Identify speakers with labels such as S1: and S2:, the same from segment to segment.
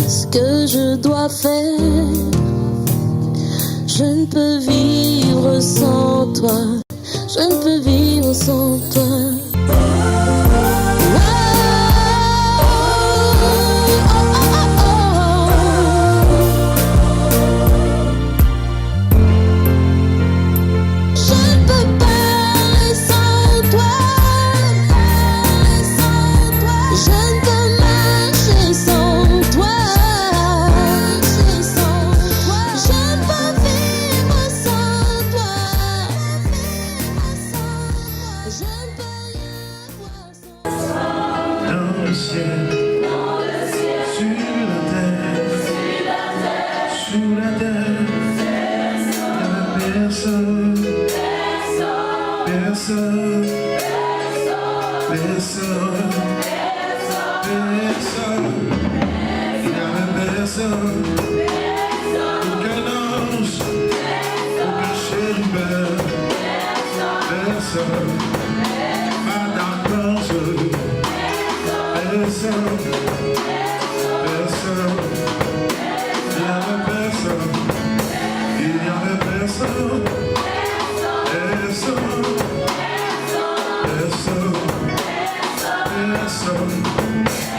S1: ce que je dois faire. Je ne peux vivre sans toi. Je ne peux vivre sans toi.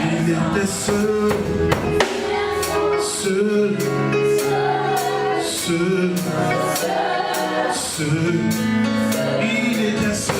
S2: Il était seul, il était seul.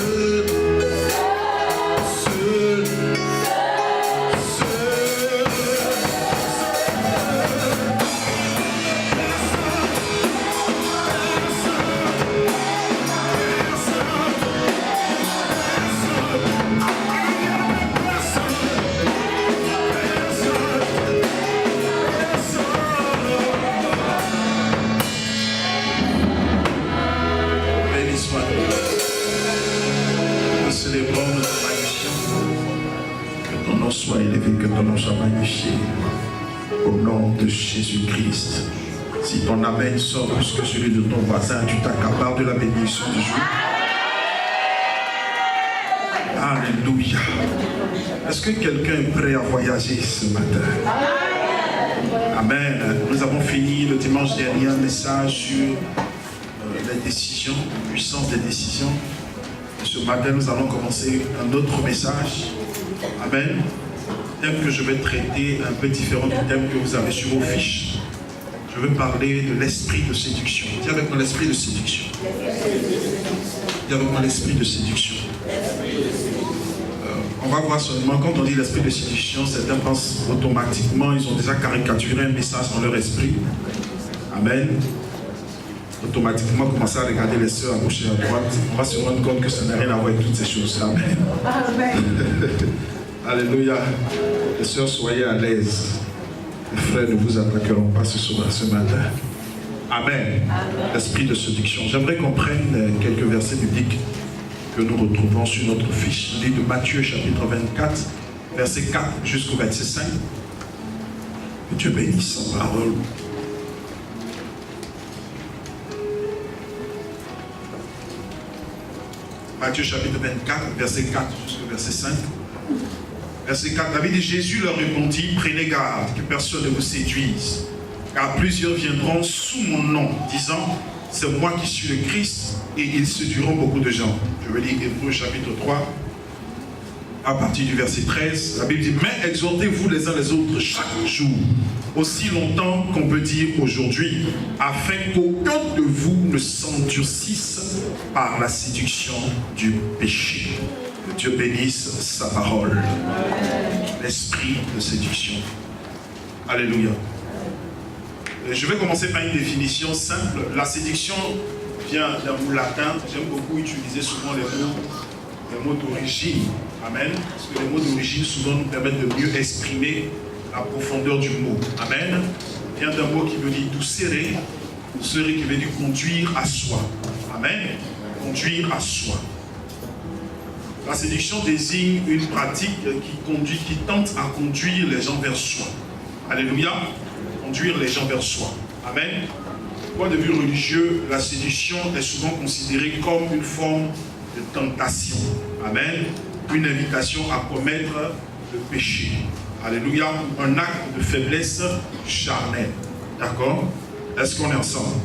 S2: Sois élevé, que ton nom soit magnifié au nom de Jésus-Christ. Si ton amen sort plus que celui de ton voisin, tu t'accapares de la bénédiction du jour. Alléluia. Est-ce que quelqu'un est prêt à voyager ce matin? Amen. Nous avons fini le dimanche dernier un message sur les décisions, la puissance des décisions. Et ce matin, nous allons commencer un autre message. Amen. Thème que je vais traiter un peu différent du thème que vous avez sur vos fiches. Je veux parler de l'esprit de séduction. Dis avec moi l'esprit de séduction. Dis avec moi l'esprit de séduction. On va voir seulement, quand on dit l'esprit de séduction, certains pensent automatiquement, ils ont déjà caricaturé un message dans leur esprit. Amen. Automatiquement commencer à regarder les sœurs à gauche et à droite. On va se rendre compte que ça n'a rien à voir avec toutes ces choses. Amen. Amen. Alléluia. Les sœurs, soyez à l'aise. Les frères ne vous attaqueront pas ce soir, ce matin. Amen. L'esprit de séduction. J'aimerais qu'on prenne quelques versets bibliques que nous retrouvons sur notre fiche. Il est de Matthieu chapitre 24, verset 4 jusqu'au verset 5. Que Dieu bénisse sa parole. Matthieu chapitre 24, verset 4 jusqu'au verset 5. Verset 4, David dit, Jésus leur répondit, prenez garde que personne ne vous séduise, car plusieurs viendront sous mon nom, disant, c'est moi qui suis le Christ, et ils séduiront beaucoup de gens. Je vais lire Hébreux chapitre 3, à partir du verset 13. La Bible dit, mais exhortez-vous les uns les autres chaque jour, aussi longtemps qu'on peut dire aujourd'hui, afin qu'aucun de vous ne s'endurcisse par la séduction du péché. Que Dieu bénisse sa parole. L'esprit de séduction. Alléluia. Je vais commencer par une définition simple. La séduction vient d'un mot latin. J'aime beaucoup utiliser souvent les mots d'origine. Amen. Parce que les mots d'origine souvent nous permettent de mieux exprimer la profondeur du mot. Amen. Vient d'un mot qui veut dire doucere qui veut dire conduire à soi. Amen. Conduire à soi. La séduction désigne une pratique qui tente à conduire les gens vers soi. Alléluia. Conduire les gens vers soi. Amen. Du point de vue religieux, la séduction est souvent considérée comme une forme de tentation. Amen. Une invitation à commettre le péché. Alléluia, un acte de faiblesse charnelle. D'accord? Est-ce qu'on est ensemble?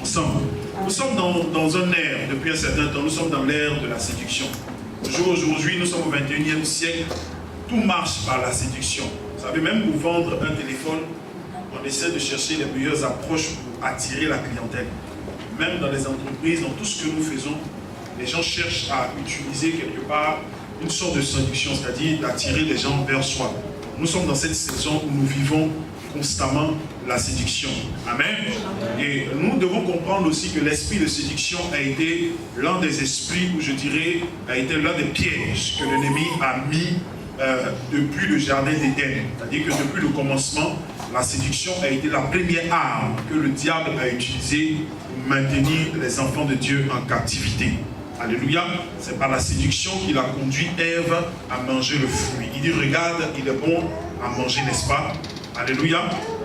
S2: Ensemble. Nous sommes dans un ère, depuis un certain temps, nous sommes dans l'ère de la séduction. Aujourd'hui, nous sommes au 21e siècle, tout marche par la séduction. Vous savez, même pour vendre un téléphone, on essaie de chercher les meilleures approches pour attirer la clientèle. Même dans les entreprises, dans tout ce que nous faisons, les gens cherchent à utiliser quelque part une sorte de séduction, c'est-à-dire d'attirer les gens vers soi. Nous sommes dans cette saison où nous vivons constamment la séduction. Amen. Et nous devons comprendre aussi que l'esprit de séduction a été l'un des esprits, ou je dirais, a été l'un des pièges que l'ennemi a mis depuis le jardin d'Éden. C'est-à-dire que depuis le commencement, la séduction a été la première arme que le diable a utilisée pour maintenir les enfants de Dieu en captivité. Alléluia. C'est par la séduction qu'il a conduit Ève à manger le fruit. Il dit, regarde, il est bon à manger, n'est-ce pas? Alléluia.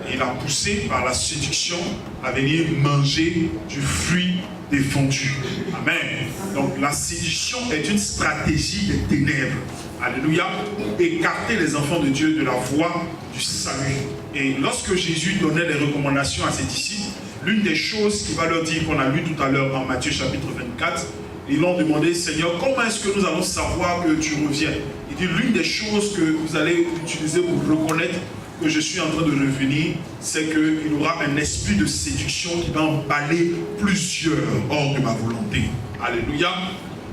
S2: Et il a poussé par la séduction à venir manger du fruit défendu. Amen. Donc la séduction est une stratégie des ténèbres. Alléluia. Pour écarter les enfants de Dieu de la voie du salut. Et lorsque Jésus donnait les recommandations à ses disciples, l'une des choses qu'il va leur dire, qu'on a lu tout à l'heure en Matthieu chapitre 24, ils l'ont demandé, Seigneur, comment est-ce que nous allons savoir que tu reviens? Il dit, l'une des choses que vous allez utiliser pour reconnaître que je suis en train de revenir, c'est qu'il y aura un esprit de séduction qui va emballer plusieurs hors de ma volonté. Alléluia.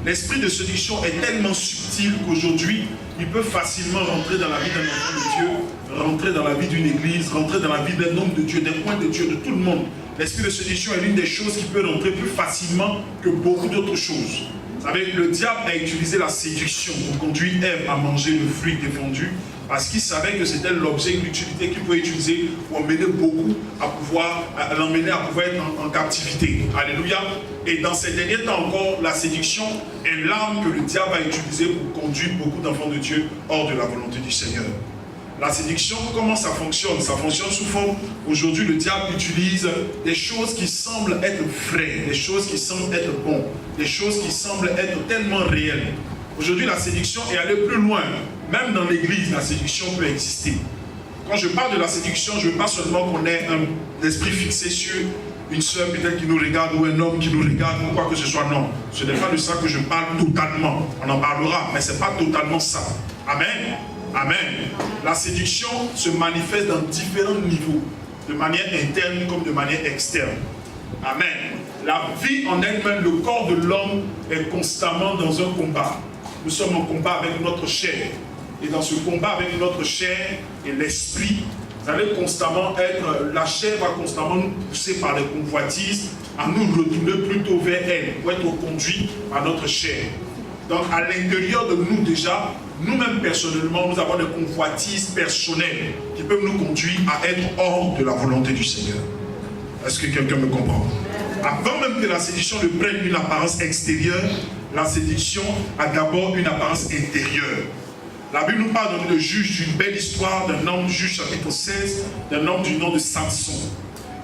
S2: L'esprit de séduction est tellement subtil qu'aujourd'hui, il peut facilement rentrer dans la vie d'un enfant de Dieu, rentrer dans la vie d'une église, rentrer dans la vie d'un homme de Dieu, d'un point de Dieu, de tout le monde. L'esprit de séduction est l'une des choses qui peut rentrer plus facilement que beaucoup d'autres choses. Vous savez, le diable a utilisé la séduction pour conduire Ève à manger le fruit défendu parce qu'il savait que c'était l'objet, l'utilité qu'il pouvait utiliser pour emmener beaucoup à l'emmener à pouvoir être en captivité. Alléluia. Et dans ces derniers temps encore, la séduction est l'arme que le diable a utilisée pour conduire beaucoup d'enfants de Dieu hors de la volonté du Seigneur. La séduction, comment ça fonctionne? Ça fonctionne sous forme, aujourd'hui le diable utilise des choses qui semblent être vraies, des choses qui semblent être bonnes, des choses qui semblent être tellement réelles. Aujourd'hui la séduction est allée plus loin, même dans l'église la séduction peut exister. Quand je parle de la séduction, je ne veux pas seulement qu'on ait un esprit fixé sur une sœur peut-être qui nous regarde ou un homme qui nous regarde ou quoi que ce soit, non. Ce n'est pas de ça que je parle totalement, on en parlera, mais ce n'est pas totalement ça. Amen. Amen. La séduction se manifeste dans différents niveaux, de manière interne comme de manière externe. Amen. La vie en elle-même, le corps de l'homme est constamment dans un combat. Nous sommes en combat avec notre chair. Et dans ce combat avec notre chair et l'esprit, vous allez constamment la chair va constamment nous pousser par les convoitises à nous retourner plutôt vers elle, pour être conduit par notre chair. Donc à l'intérieur de nous déjà, nous-mêmes personnellement, nous avons des convoitises personnelles qui peuvent nous conduire à être hors de la volonté du Seigneur. Est-ce que quelqu'un me comprend? Avant même que la séduction ne prenne une apparence extérieure, la séduction a d'abord une apparence intérieure. La Bible nous parle de Juge, d'une belle histoire d'un homme, Juge chapitre 16, d'un homme du nom de Samson.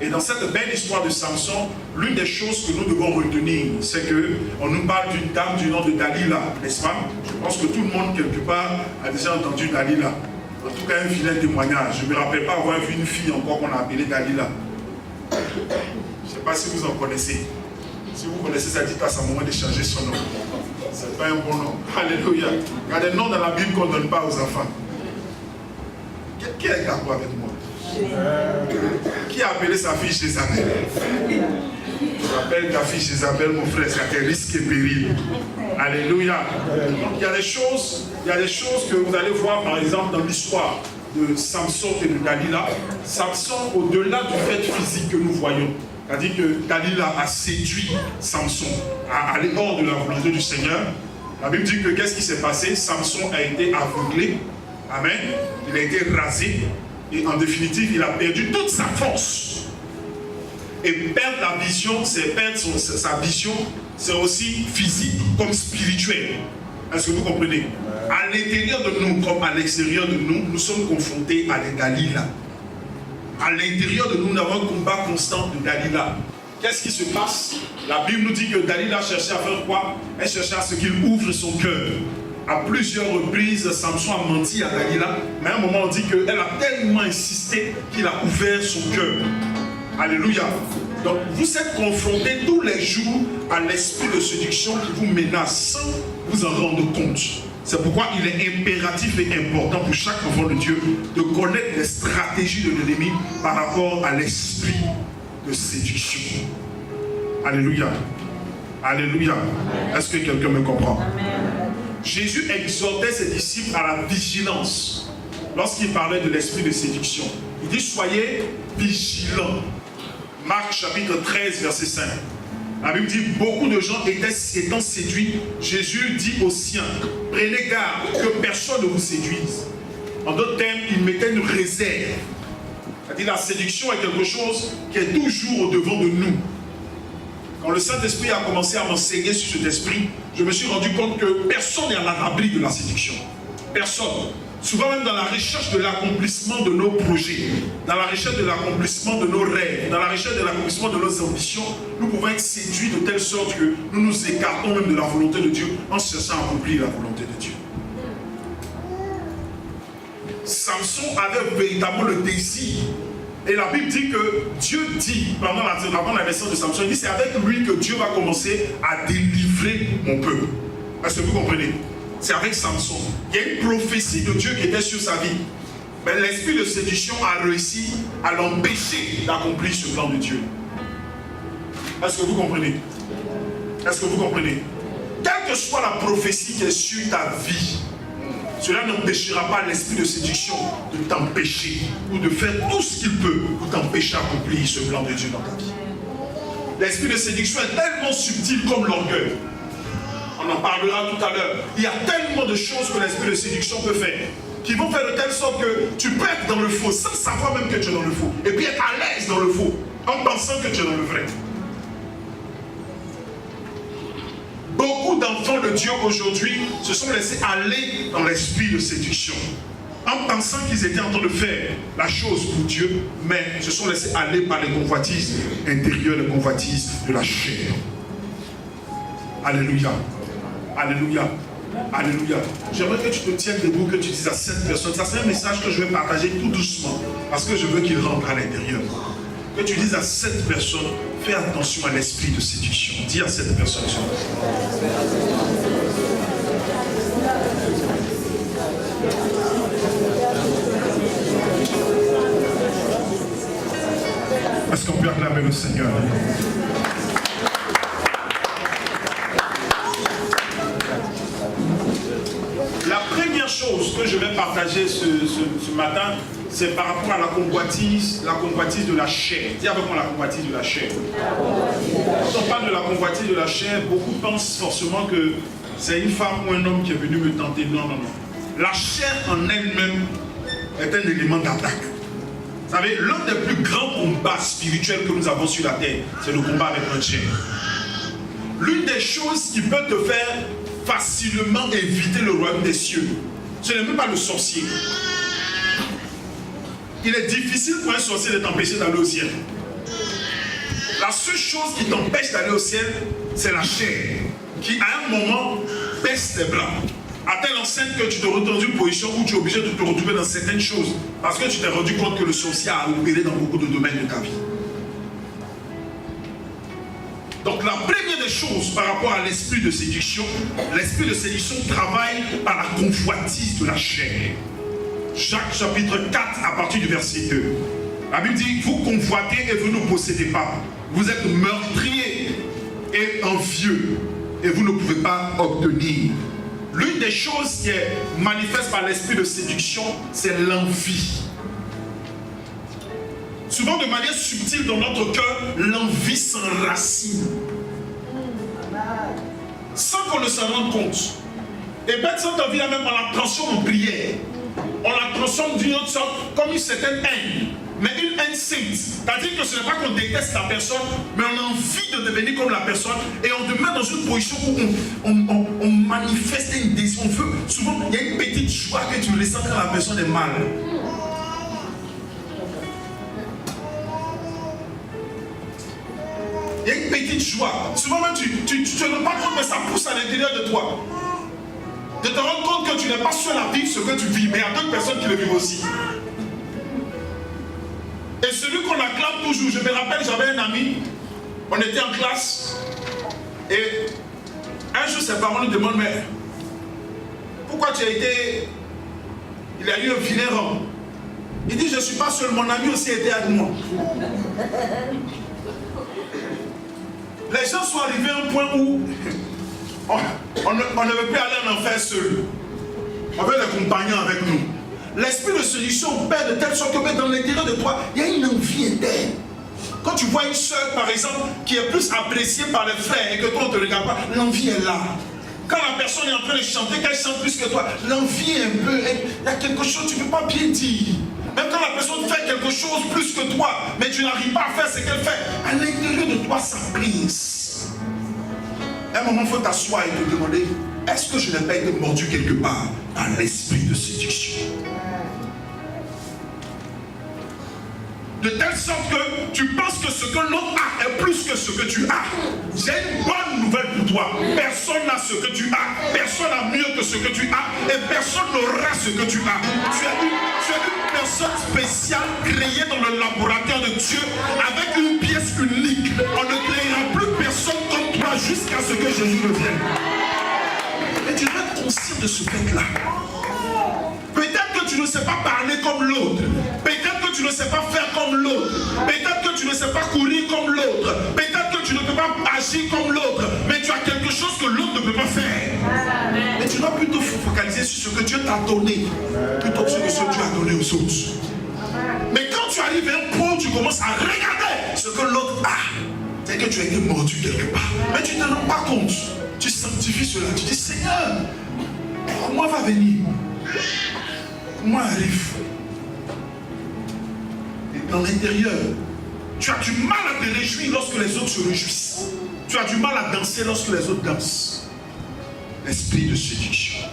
S2: Et dans cette belle histoire de Samson, l'une des choses que nous devons retenir, c'est qu'on nous parle d'une dame du nom de Dalila, n'est-ce pas? Je pense que tout le monde, quelque part, a déjà entendu Dalila. En tout cas, un vilain témoignage. Je ne me rappelle pas avoir vu une fille encore qu'on a appelée Dalila. Je ne sais pas si vous en connaissez. Si vous connaissez ça, dites à sa maman de changer son nom. Ce n'est pas un bon nom. Alléluia. Il y a des noms dans la Bible qu'on ne donne pas aux enfants. Qui est d'accord avec moi? Qui a appelé sa fille Jézabel? Appelle ta fille Jézabel, mon frère, c'est à tes risques et périls. Alléluia. Donc il y a des choses que vous allez voir par exemple dans l'histoire de Samson et de Dalila. Samson, au-delà du fait physique que nous voyons, c'est-à-dire que Dalila a séduit Samson à aller hors de la volonté du Seigneur. La Bible dit que qu'est-ce qui s'est passé? Samson a été aveuglé. Amen. Il a été rasé. Et en définitive, il a perdu toute sa force. Et perdre la vision, c'est perdre sa vision, c'est aussi physique comme spirituel. Est-ce que vous comprenez? À l'intérieur de nous comme à l'extérieur de nous, nous sommes confrontés à des Dalila. À l'intérieur de nous, nous avons un combat constant de Dalila. Qu'est-ce qui se passe? La Bible nous dit que Dalila cherchait à faire quoi? Elle cherchait à ce qu'il ouvre son cœur. À plusieurs reprises, Samson a menti à Dalila, mais à un moment on dit qu'elle a tellement insisté qu'il a ouvert son cœur. Alléluia. Donc vous êtes confrontés tous les jours à l'esprit de séduction qui vous menace sans vous en rendre compte. C'est pourquoi il est impératif et important pour chaque enfant de Dieu de connaître les stratégies de l'ennemi par rapport à l'esprit de séduction. Alléluia. Alléluia. Est-ce que quelqu'un me comprend? Jésus exhortait ses disciples à la vigilance lorsqu'il parlait de l'esprit de séduction. Il dit soyez vigilants. Marc chapitre 13 verset 5. La Bible dit beaucoup de gens étant séduits. Jésus dit aux siens prenez garde que personne ne vous séduise. En d'autres termes, il mettait une réserve. C'est-à-dire la séduction est quelque chose qui est toujours au devant de nous. Quand le Saint-Esprit a commencé à m'enseigner sur cet esprit, je me suis rendu compte que personne n'est à l'abri de la séduction. Personne. Souvent même dans la recherche de l'accomplissement de nos projets, dans la recherche de l'accomplissement de nos rêves, dans la recherche de l'accomplissement de nos ambitions, nous pouvons être séduits de telle sorte que nous nous écartons même de la volonté de Dieu en cherchant à accomplir la volonté de Dieu. Samson avait véritablement le désir. Et la Bible dit que Dieu dit, pendant la naissance de Samson, il dit c'est avec lui que Dieu va commencer à délivrer mon peuple. Est-ce que vous comprenez? C'est avec Samson. Il y a une prophétie de Dieu qui était sur sa vie. Mais l'esprit de séduction a réussi à l'empêcher d'accomplir ce plan de Dieu. Est-ce que vous comprenez? Est-ce que vous comprenez? Quelle que soit la prophétie qui est sur ta vie, cela n'empêchera pas l'esprit de séduction de t'empêcher ou de faire tout ce qu'il peut pour t'empêcher d'accomplir ce plan de Dieu dans ta vie. L'esprit de séduction est tellement subtil comme l'orgueil. On en parlera tout à l'heure. Il y a tellement de choses que l'esprit de séduction peut faire qui vont faire de telle sorte que tu peux être dans le faux sans savoir même que tu es dans le faux et puis être à l'aise dans le faux en pensant que tu es dans le vrai. Beaucoup d'enfants de Dieu aujourd'hui se sont laissés aller dans l'esprit de séduction en pensant qu'ils étaient en train de faire la chose pour Dieu, mais se sont laissés aller par les convoitises intérieures, les convoitises de la chair. Alléluia. Alléluia. Alléluia. J'aimerais que tu te tiennes debout, que tu dises à cette personne, ça c'est un message que je vais partager tout doucement, parce que je veux qu'il rentre à l'intérieur. Que tu dises à cette personne, fais attention à l'esprit de séduction. Dis à cette personne. Est-ce qu'on peut acclamer le Seigneur? La première chose que je vais partager ce matin, c'est par rapport à la convoitise de la chair. Dis avec moi la convoitise de la chair. Quand on parle de la convoitise de la chair, beaucoup pensent forcément que c'est une femme ou un homme qui est venu me tenter. Non, non, non. La chair en elle-même est un élément d'attaque. Vous savez, l'un des plus grands combats spirituels que nous avons sur la terre, c'est le combat avec notre chair. L'une des choses qui peut te faire facilement éviter le royaume des cieux, ce n'est même pas le sorcier. Il est difficile pour un sorcier de t'empêcher d'aller au ciel. La seule chose qui t'empêche d'aller au ciel, c'est la chair, qui à un moment baisse tes bras, à telle enseigne que tu te retrouves dans une position où tu es obligé de te retrouver dans certaines choses, parce que tu t'es rendu compte que le sorcier a opéré dans beaucoup de domaines de ta vie. Donc la première des choses par rapport à l'esprit de séduction travaille par la convoitise de la chair. Jacques chapitre 4 à partir du verset 2. La Bible dit, vous convoitez et vous ne possédez pas. Vous êtes meurtriers et envieux et vous ne pouvez pas obtenir. L'une des choses qui est manifeste par l'esprit de séduction, c'est l'envie. Souvent de manière subtile dans notre cœur, l'envie s'enracine. Sans qu'on ne s'en rende compte. Et bien cette envie-là même, on la transforme en prière. On la transforme d'une autre sorte, comme une certaine haine. Mais une haine sainte. C'est-à-dire que ce n'est pas qu'on déteste la personne, mais on a envie de devenir comme la personne. Et on te met dans une position où on manifeste une désir. On veut, souvent, il y a une petite joie que tu ressens quand la personne est mal. Il y a une petite joie. Souvent même tu ne te rends pas compte, mais ça pousse à l'intérieur de toi. de te rendre compte que tu n'es pas seul à vivre ce que tu vis, mais il y a d'autres personnes qui le vivent aussi. Et celui qu'on acclame toujours, je me rappelle, j'avais un ami, on était en classe, et un jour ses parents lui demandent, mais pourquoi tu as été... Il a eu un vilain rang. Il dit, je ne suis pas seul, mon ami aussi était avec moi. Les gens sont arrivés à un point où on ne veut plus aller en enfer seul. On veut les compagnons avec nous. L'esprit de séduction opère de telle sorte que dans l'intérieur de toi, il y a une envie interne. Quand tu vois une soeur, par exemple, qui est plus appréciée par les frères et que toi on ne te regarde pas, l'envie est là. Quand la personne est en train de chanter, qu'elle chante plus que toi, l'envie est un peu... Il y a quelque chose que tu ne peux pas bien dire. Même quand la personne fait quelque chose plus que toi, mais tu n'arrives pas à faire ce qu'elle fait, à l'intérieur de toi, ça brise. À un moment, il faut t'asseoir et te demander, est-ce que je n'ai pas été mordu quelque part par l'esprit de séduction? De telle sorte que tu penses que ce que l'autre a est plus que ce que tu as. J'ai une bonne nouvelle pour toi. Personne n'a ce que tu as. Personne n'a mieux que ce que tu as. Et personne n'aura ce que tu as. Tu es une personne spéciale créée dans le laboratoire de Dieu avec une pièce unique. On ne créera plus personne comme toi jusqu'à ce que Jésus revienne. Et tu dois être conscient de ce fait-là. Peut-être que tu ne sais pas parler comme l'autre. Peut-être que tu ne sais pas faire comme l'autre. Peut-être que tu ne sais pas courir comme l'autre. Peut-être que tu ne peux pas agir comme l'autre. Mais tu as quelque chose que l'autre ne peut pas faire. Mais tu dois plutôt focaliser sur ce que Dieu t'a donné plutôt que sur ce que Dieu a donné aux autres. Mais quand tu arrives à un point où tu commences à regarder ce que l'autre a, c'est que tu as été mordu quelque part. Mais tu ne te rends pas compte. Tu sanctifies cela. Tu dis, Seigneur, comment va venir? Comment arrive? Et dans l'intérieur, tu as du mal à te réjouir lorsque les autres se réjouissent. Tu as du mal à danser lorsque les autres dansent. L'esprit de séduction.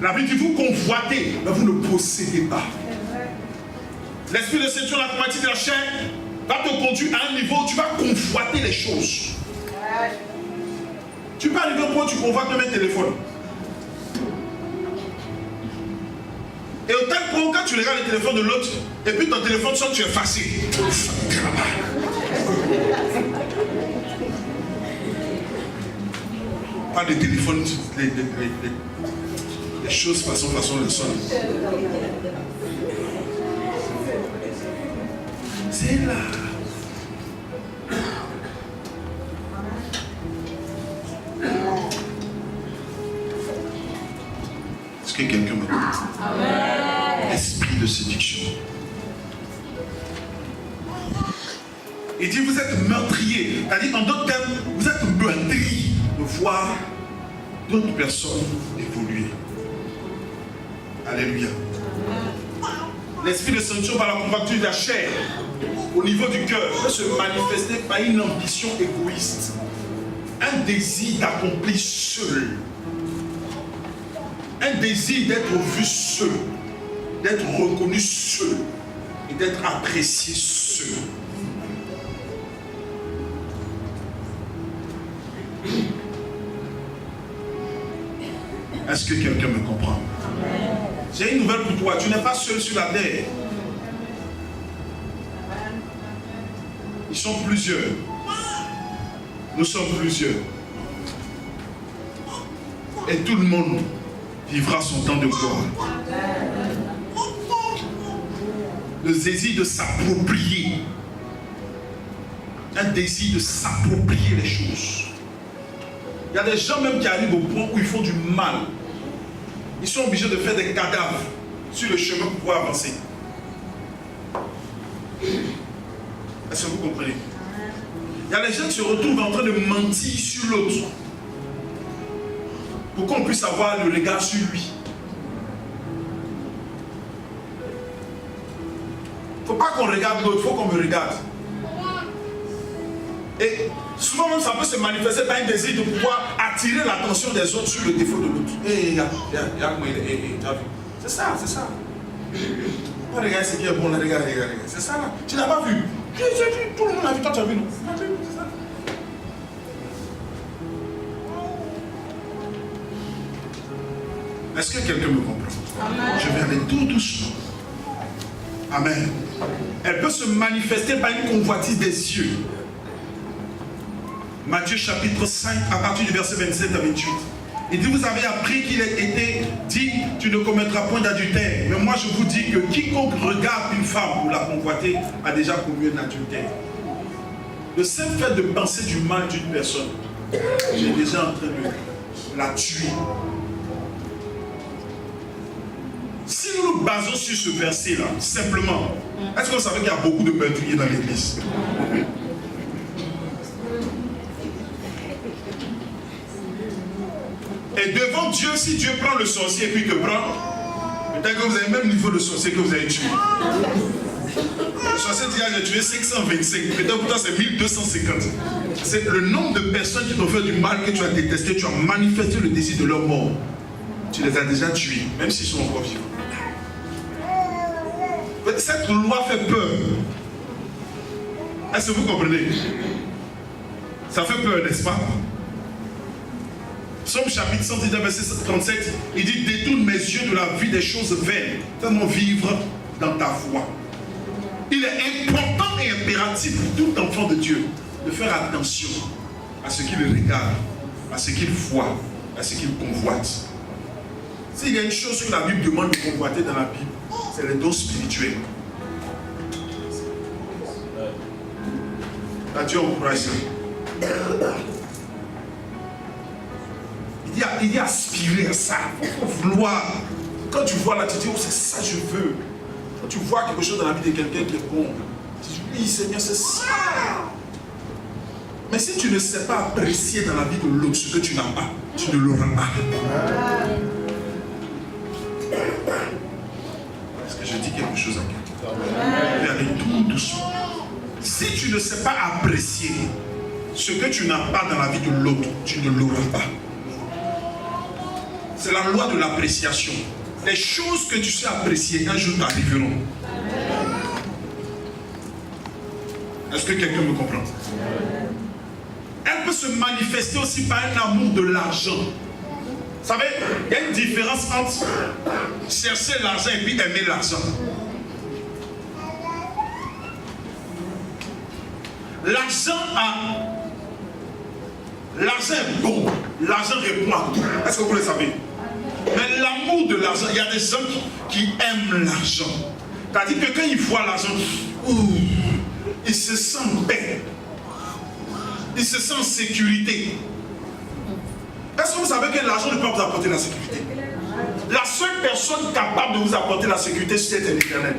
S2: La Bible dit, vous convoitez, mais vous ne possédez pas. L'esprit de séduction, la moitié de la chair, va te conduire à un niveau où tu vas convoiter les choses. Tu peux arriver au point où tu convoites même un téléphone. Et au tel point, quand tu regardes le téléphone de l'autre, et puis ton téléphone sonne, tu es fâché. Pas de téléphone, les choses façon le son. C'est là. Est-ce que quelqu'un me comprend? Esprit de séduction. Il dit, vous êtes meurtriers. C'est-à-dire, en d'autres termes, vous êtes meurtris de voir d'autres personnes évoluer. Alléluia. L'esprit de séduction par la convoitise de la chair, au niveau du cœur, peut se manifester par une ambition égoïste. Un désir d'accomplir seul. Un désir d'être vu seul, d'être reconnu seul et d'être apprécié seul. Est-ce que quelqu'un me comprend? J'ai une nouvelle pour toi, tu n'es pas seul sur la terre. Ils sont plusieurs. Nous sommes plusieurs. Et tout le monde vivra son temps de gloire. Le désir de s'approprier. Un désir de s'approprier les choses. Il y a des gens même qui arrivent au point où ils font du mal. Ils sont obligés de faire des cadavres sur le chemin pour pouvoir avancer. Est-ce que vous comprenez? Il y a des gens qui se retrouvent en train de mentir sur l'autre pour qu'on puisse avoir le regard sur lui. Il ne faut pas qu'on regarde l'autre, il faut qu'on me regarde. Et souvent même ça peut se manifester par un désir de pouvoir attirer l'attention des autres sur le défaut de l'autre. C'est ça, c'est ça. Regarde ce qui est bon là, regarde. C'est ça là. Tu n'as pas vu? Tout le monde a vu, toi tu as vu, non? C'est ça. Est-ce que quelqu'un me comprend? Amen. Je vais aller tout doucement. Amen. Elle peut se manifester par une convoitise des yeux. Matthieu chapitre 5, à partir du verset 27 à 28. Il dit, vous avez appris qu'il a été dit, tu ne commettras point d'adultère. Mais moi je vous dis que quiconque regarde une femme pour la convoiter a déjà commis un adultère. Le simple fait de penser du mal d'une personne, j'ai déjà en train de la tuer. Si nous nous basons sur ce verset-là, simplement, est-ce que vous savez qu'il y a beaucoup de meurtriers dans l'église? Et devant Dieu, si Dieu prend le sorcier et puis te prend, peut-être que vous avez le même niveau de sorcier que vous avez tué. Le sorcier dit, j'ai tué 525, peut-être pour toi c'est 1250. C'est le nombre de personnes qui t'ont fait du mal, que tu as détesté, tu as manifesté le désir de leur mort. Tu les as déjà tués, même s'ils sont encore vivants. Cette loi fait peur. Est-ce que vous comprenez? Ça fait peur, n'est-ce pas? Psaume chapitre 119, verset 37, il dit, détourne mes yeux de la vie des choses vaines, fais-moi vivre dans ta voie. Il est important et impératif pour tout enfant de Dieu de faire attention à ce qu'il regarde, à ce qu'il voit, à ce qu'il convoite. S'il y a une chose que la Bible demande de convoiter dans la Bible, c'est les dons spirituels. Dieu encourage ça. Il dit aspirer à ça, il faut vouloir. Quand tu vois là, tu dis, oh c'est ça que je veux. Quand tu vois quelque chose dans la vie de quelqu'un qui est bon, tu dis, oui Seigneur, c'est ça. Mais si tu ne sais pas apprécier dans la vie de l'autre ce que tu n'as pas, tu ne l'auras pas. Est-ce que je dis quelque chose à quelqu'un? Je vais aller tout doucement. Si tu ne sais pas apprécier ce que tu n'as pas dans la vie de l'autre, tu ne l'auras pas. C'est la loi de l'appréciation. Les choses que tu sais apprécier, un jour t'arriveront. Est-ce que quelqu'un me comprend? Elle peut se manifester aussi par un amour de l'argent. Vous savez, il y a une différence entre chercher l'argent et puis aimer l'argent. L'argent est bon. L'argent répond à tout. Est-ce que vous le savez? Mais l'amour de l'argent, il y a des gens qui aiment l'argent. C'est-à-dire que quand ils voient l'argent, ils se sentent bien. Ils se sentent en sécurité. Est-ce que vous savez que l'argent ne peut pas vous apporter la sécurité? La seule personne capable de vous apporter la sécurité, c'est l'Éternel.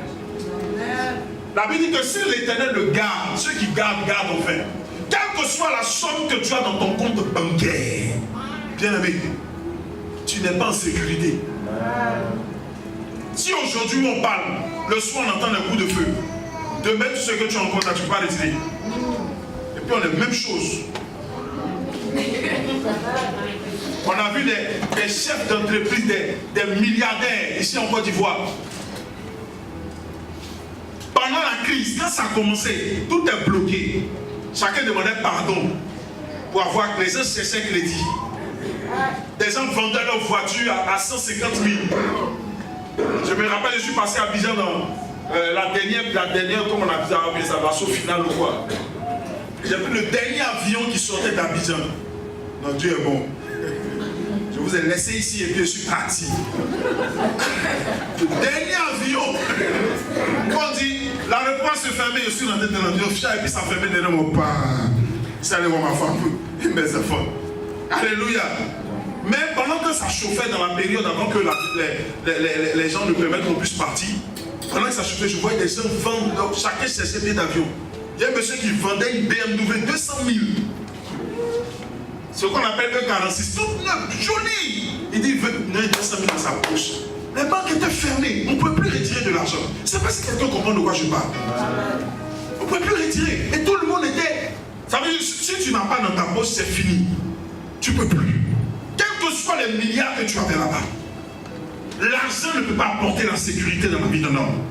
S2: La Bible dit que si l'Éternel le garde, ceux qui gardent, gardent enfin. Quelle que soit la somme que tu as dans ton compte bancaire, bien aimé, tu n'es pas en sécurité. Si aujourd'hui on parle, le soir on entend un coup de feu, demain tout ce que tu as en compte, tu ne peux pas retirer. Et puis on a la même chose. On a vu des chefs d'entreprise, des milliardaires ici en Côte d'Ivoire. Pendant la crise, quand ça a commencé, tout est bloqué. Chacun demandait pardon pour avoir que les gens cherchaient crédit. Des gens vendaient leur voiture à 150 000. Je me rappelle, je suis passé à Abidjan dans la dernière, comme on a appelé ça, l'assaut final ou quoi. J'ai pris le dernier avion qui sortait d'Abidjan. Non, Dieu est bon. Je vous ai laissé ici et puis je suis parti. Le dernier avion. On dit, l'aéroport se fermait, je suis rentré dans l'avion, et puis ça fermait derrière mon pas. Ça allait voir ma femme et mes enfants. Alléluia. Mais pendant que ça chauffait dans la période avant que les gens ne permettent qu'on puisse partir, pendant que ça chauffait, je voyais des gens vendre, donc chacun cherchait des avions. Il y a un monsieur qui vendait une BMW 200 000. Ce qu'on appelle E46, toute neuve, jolie. Il dit, il veut 200 000 dans sa poche. Les banques étaient fermées, on ne pouvait plus retirer de l'argent. Je ne sais pas si quelqu'un comprend de quoi je parle. On ne pouvait plus retirer. Et tout le monde était... Ça veut dire, si tu n'as pas dans ta poche, c'est fini. Tu ne peux plus. Quels que soient les milliards que tu avais là-bas, l'argent ne peut pas apporter la sécurité dans la vie d'un homme.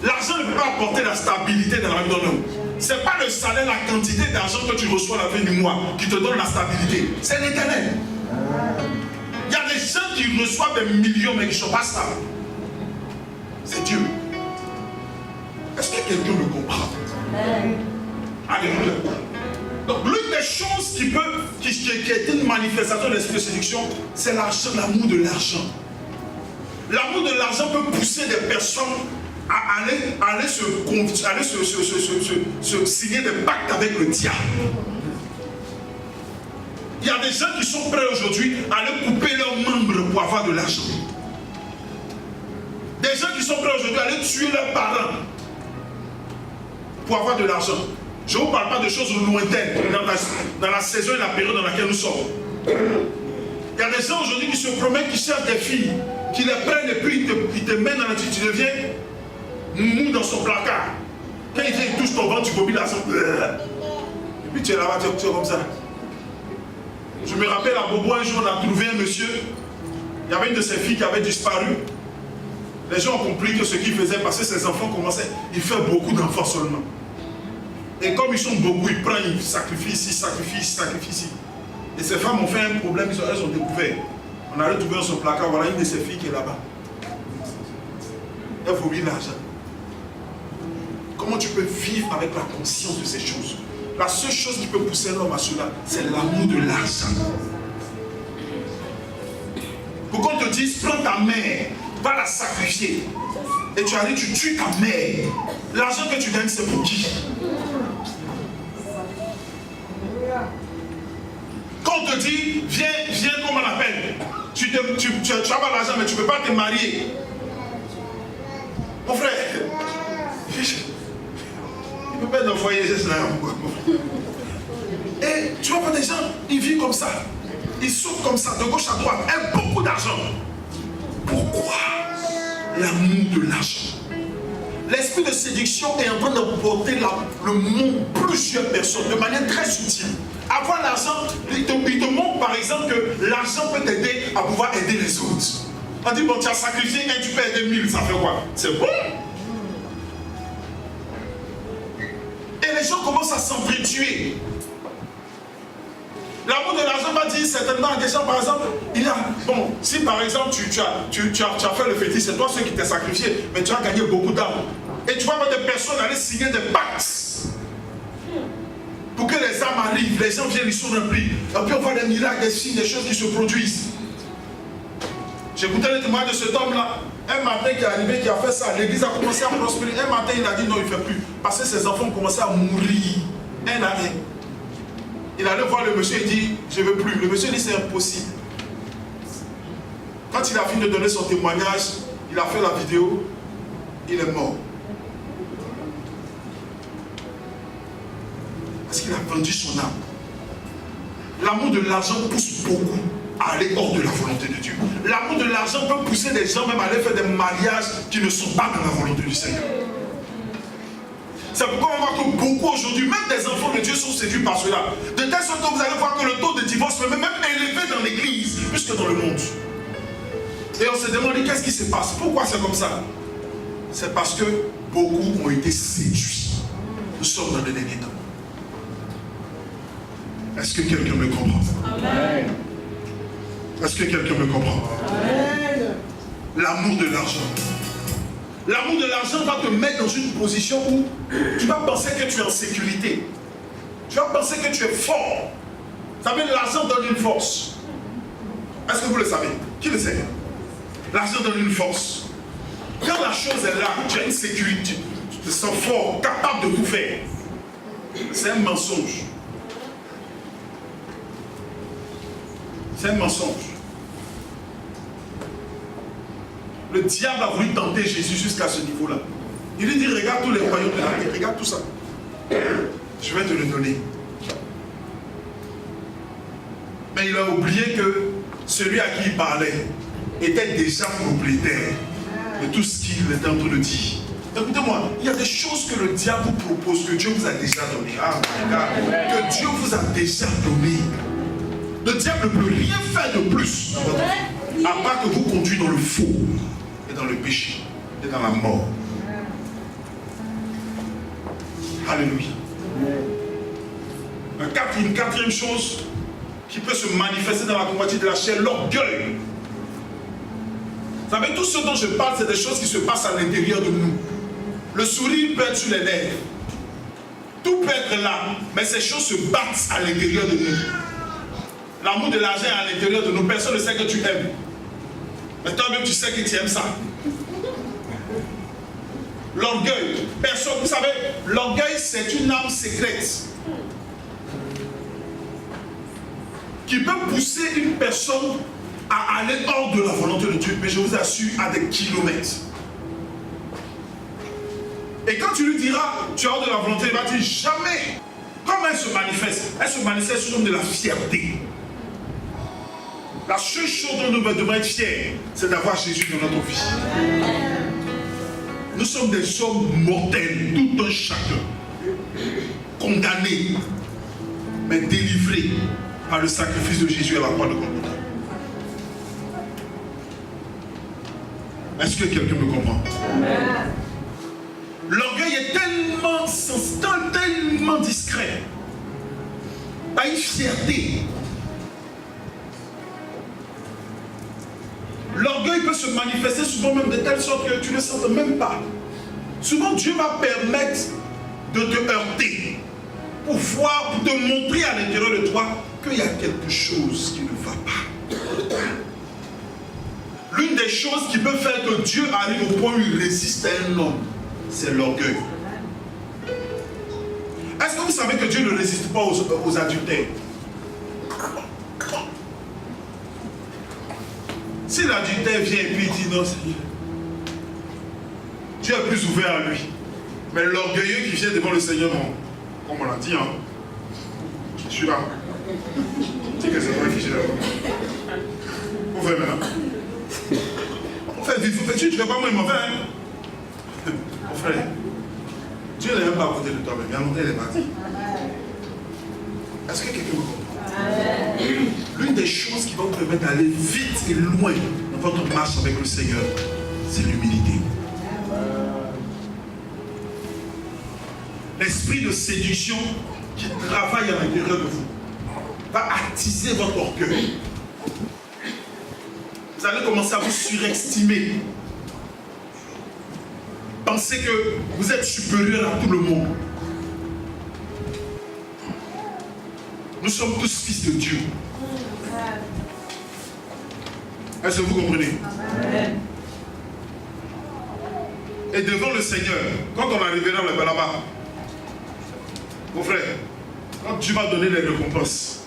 S2: L'argent ne peut pas apporter la stabilité dans la vie d'un homme. Ce n'est pas le salaire, la quantité d'argent que tu reçois à la fin du mois qui te donne la stabilité. C'est l'Éternel. Il y a des gens qui reçoivent des millions mais qui ne sont pas stables. C'est Dieu. Est-ce que quelqu'un me comprend? Alléluia. Donc l'une des choses qui a été une manifestation de l'esprit de séduction, c'est l'argent, l'amour de l'argent. L'amour de l'argent peut pousser des personnes à aller se signer des pactes avec le diable. Il y a des gens qui sont prêts aujourd'hui à aller couper leurs membres pour avoir de l'argent. Des gens qui sont prêts aujourd'hui à aller tuer leurs parents pour avoir de l'argent. Je ne vous parle pas de choses lointaines dans la saison et la période dans laquelle nous sommes. Il y a des gens aujourd'hui qui se promènent, qui cherchent des filles, qui les prennent et puis ils te mettent dans la tête, tu deviens mou dans son placard. Quand il touche ton ventre, tu vomis l'argent. Et puis tu es là-bas, tu es comme ça. Je me rappelle à Bobo, un jour, on a trouvé un monsieur. Il y avait une de ses filles qui avait disparu. Les gens ont compris que ce qu'il faisait, parce que ses enfants commençaient, il fait beaucoup d'enfants seulement. Et comme ils sont beaucoup, ils prennent, ils sacrifient ici, sacrifient ici, sacrifient ici. Et ces femmes ont fait un problème, elles ont découvert. On a retrouvé dans son placard, voilà une de ses filles qui est là-bas. Elle vomit l'argent. Comment tu peux vivre avec la conscience de ces choses? La seule chose qui peut pousser l'homme à cela, c'est l'amour de l'argent. Pour qu'on te dise, prends ta mère, va la sacrifier. Et tu arrives, tu tues ta mère. L'argent que tu gagnes, c'est pour qui? Quand on te dit, viens, comment on appelle? Tu as pas l'argent, mais tu ne peux pas te marier. Mon frère, il ne peut pas être envoyé, c'est cela. Et tu vois pas des gens, ils vivent comme ça. Ils sautent comme ça, de gauche à droite, et beaucoup d'argent. Pourquoi? L'amour de l'argent. L'esprit de séduction est en train de porter le monde plusieurs personnes de manière très subtile. Avoir l'argent, il te montre par exemple que l'argent peut t'aider à pouvoir aider les autres. On dit, bon, tu as sacrifié et tu peux aider 1000, ça fait quoi? C'est bon. Et les gens commencent à s'entretuer. L'amour de l'argent va dire certainement à des gens, par exemple, bon, si par exemple tu as fait le fétiche, c'est toi ceux qui t'es sacrifié, mais tu as gagné beaucoup d'argent. Et tu vas voir des personnes aller signer des pactes pour que les âmes arrivent, les gens viennent, ils sont remplis. Et puis on voit des miracles, des signes, des choses qui se produisent. J'écoutais le témoignage de cet homme-là. Un matin qui est arrivé, qui a fait ça, l'église a commencé à prospérer. Un matin, il a dit non, il ne fait plus. Parce que ses enfants ont commencé à mourir. Un à un. Il allait voir le monsieur et dit, je ne veux plus. Le monsieur dit, c'est impossible. Quand il a fini de donner son témoignage, il a fait la vidéo, il est mort. Parce qu'il a vendu son âme. L'amour de l'argent pousse beaucoup à aller hors de la volonté de Dieu. L'amour de l'argent peut pousser des gens même à aller faire des mariages qui ne sont pas dans la volonté du Seigneur. C'est pourquoi on voit que beaucoup aujourd'hui, même des enfants de Dieu sont séduits par cela. De telle sorte que vous allez voir que le taux de divorce est même élevé dans l'église, plus que dans le monde. Et on se demande qu'est-ce qui se passe? Pourquoi c'est comme ça? C'est parce que beaucoup ont été séduits. Nous sommes dans le dernier temps. Est-ce que quelqu'un me comprend? Amen. Est-ce que quelqu'un me comprend? Amen. L'amour de l'argent. L'amour de l'argent va te mettre dans une position où tu vas penser que tu es en sécurité. Tu vas penser que tu es fort. Vous savez, l'argent donne une force. Est-ce que vous le savez? Qui le sait? L'argent donne une force. Quand la chose est là, tu as une sécurité, tu te sens fort, capable de tout faire. C'est un mensonge. C'est un mensonge. Le diable a voulu tenter Jésus jusqu'à ce niveau-là. Il lui dit, regarde tous les royaumes de la terre, regarde tout ça. Je vais te le donner. Mais il a oublié que celui à qui il parlait était déjà propriétaire de tout ce qu'il était en train de dire. Écoutez-moi, il y a des choses que le diable vous propose, que Dieu vous a déjà donné. Ah, que Dieu vous a déjà donné. Le diable ne peut rien faire de plus dans votre vie, à part que vous conduisez dans le faux, et dans le péché, et dans la mort. Alléluia. Une quatrième chose, qui peut se manifester dans la convoitise de la chair, l'orgueil. Vous savez, tout ce dont je parle, c'est des choses qui se passent à l'intérieur de nous. Le sourire peut être sur les lèvres. Tout peut être là, mais ces choses se battent à l'intérieur de nous. L'amour de l'argent est à l'intérieur de nous. Personne ne sait que tu aimes. Mais toi-même, tu sais que tu aimes ça. L'orgueil. Personne, vous savez, l'orgueil, c'est une âme secrète qui peut pousser une personne à aller hors de la volonté de Dieu. Mais je vous assure, à des kilomètres. Et quand tu lui diras, tu es hors de la volonté, il va dire jamais. Comment elle se manifeste? Elle se manifeste sous de la fierté. La seule chose dont nous devons être fiers, c'est d'avoir Jésus dans notre vie. Nous sommes des hommes mortels, tout un chacun, condamnés, mais délivrés par le sacrifice de Jésus à la croix de Golgotha. Est-ce que quelqu'un me comprend? L'orgueil est tellement sensible, tellement discret, pas une fierté. L'orgueil peut se manifester souvent même de telle sorte que tu ne le sens même pas. Souvent Dieu va permettre de te heurter pour voir, pour te montrer à l'intérieur de toi qu'il y a quelque chose qui ne va pas. L'une des choses qui peut faire que Dieu arrive au point où il résiste à un homme, c'est l'orgueil. Est-ce que vous savez que Dieu ne résiste pas aux adultères? Si l'adultère vient et puis il dit non, Seigneur, Dieu est plus ouvert à lui. Mais l'orgueilleux qui vient devant le Seigneur, non, comme on l'a dit, hein, je suis là. Dis que c'est toi qui suis là. Vous faites maintenant. On fait vite, vous faites, tu ne fais pas moi, il m'en fait. Hein? Mon frère, Dieu n'est même pas à côté de toi-même, il y a longtemps il est parti. Est-ce que quelqu'un me comprend? L'une des choses qui va vous permettre d'aller vite et loin dans votre marche avec le Seigneur, c'est l'humilité. L'esprit de séduction qui travaille à l'intérieur de vous va attiser votre orgueil. Vous allez commencer à vous surestimer. Pensez que vous êtes supérieur à tout le monde. Nous sommes tous fils de Dieu. Est-ce que vous comprenez? Et devant le Seigneur, quand on arrivera là-bas, mon frère, quand Dieu va donner les récompenses,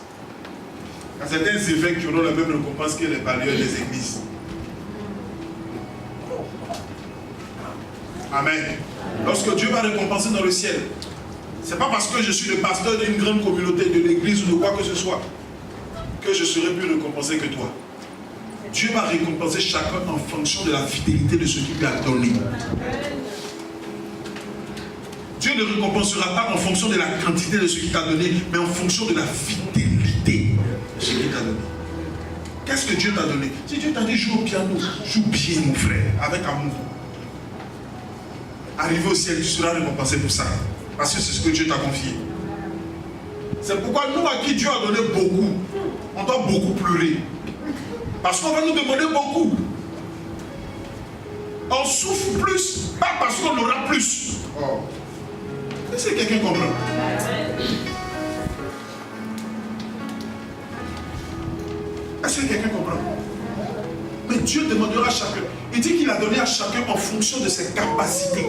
S2: il y a certains évêques qui auront la même récompense que les balayeurs des églises. Amen. Lorsque Dieu va récompenser dans le ciel, ce n'est pas parce que je suis le pasteur d'une grande communauté, de l'église ou de quoi que ce soit, que je serai plus récompensé que toi. Dieu va récompenser chacun en fonction de la fidélité de ce qu'il lui a donné. Dieu ne récompensera pas en fonction de la quantité de ce qu'il t'a donné, mais en fonction de la fidélité de ce qu'il t'a donné. Qu'est-ce que Dieu t'a donné? Si Dieu t'a dit joue au piano, joue bien mon frère, avec amour. Arrivé au ciel, tu seras récompensé pour ça. Parce que c'est ce que Dieu t'a confié. C'est pourquoi nous à qui Dieu a donné beaucoup, on doit beaucoup pleurer. Parce qu'on va nous demander beaucoup. On souffre plus, pas parce qu'on aura plus. Oh. Est-ce que quelqu'un comprend? Est-ce que quelqu'un comprend? Mais Dieu demandera à chacun. Il dit qu'il a donné à chacun en fonction de ses capacités.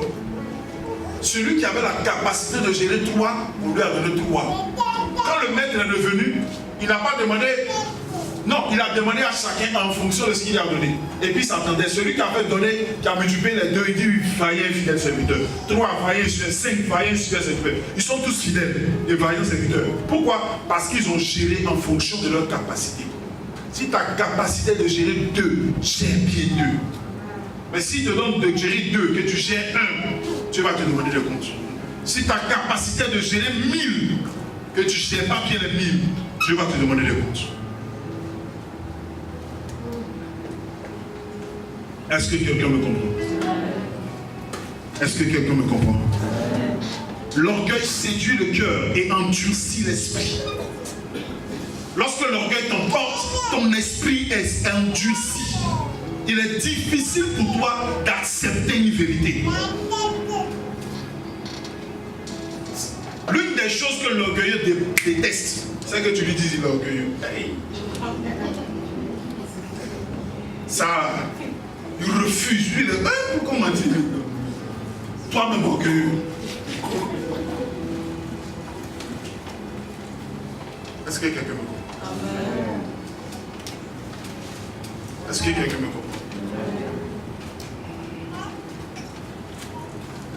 S2: Celui qui avait la capacité de gérer 3, on lui a donné 3. Quand le maître est revenu, il n'a pas demandé. Non, il a demandé à chacun en fonction de ce qu'il a donné. Et puis il s'entendait. Celui qui avait donné, qui a multiplié les 2, il dit vaillant et fidèle serviteur. 3 vaillants, 5 vaillants et fidèles serviteurs. Ils sont tous fidèles et vaillants serviteurs. Pourquoi? Parce qu'ils ont géré en fonction de leur capacité. Si tu as capacité de gérer 2, gère bien 2. Mais si te donne de gérer 2, que tu gères 1, tu vas te demander le compte. Si tu as capacité de gérer 1000, que tu ne gères pas bien les 1000, Dieu va te demander le compte. Est-ce que quelqu'un me comprend? Est-ce que quelqu'un me comprend? L'orgueil séduit le cœur et endurcit l'esprit. Lorsque l'orgueil ton esprit est endurci, il est difficile pour toi d'accepter une vérité. L'une des choses que l'orgueilleux déteste, c'est que tu lui dises il est orgueilleux. Hey. Ça, il refuse. Lui, il est pourquoi on m'a dit toi-même orgueilleux. Est-ce que quelqu'un me comprend? Est-ce que quelqu'un me comprend?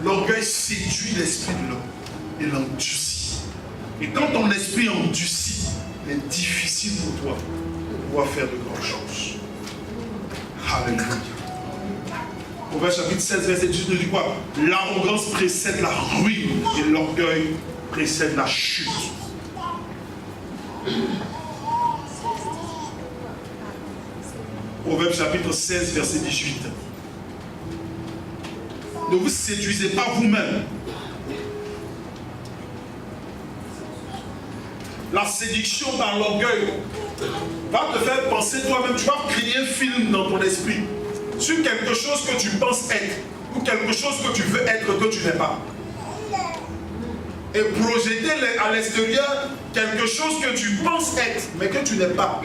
S2: L'orgueil séduit l'esprit de l'homme et l'endurcit. Et quand ton esprit endurcit, il est difficile pour toi de pouvoir faire de grandes choses. Alléluia. Proverbe chapitre 16, verset 10 nous dit quoi? L'arrogance précède la ruine et l'orgueil précède la chute. Proverbe chapitre 16, verset 18. Ne vous séduisez pas vous-même. La séduction par l'orgueil va te faire penser toi-même, tu vas créer un film dans ton esprit sur quelque chose que tu penses être ou quelque chose que tu veux être que tu n'es pas. Et projeter à l'extérieur quelque chose que tu penses être mais que tu n'es pas.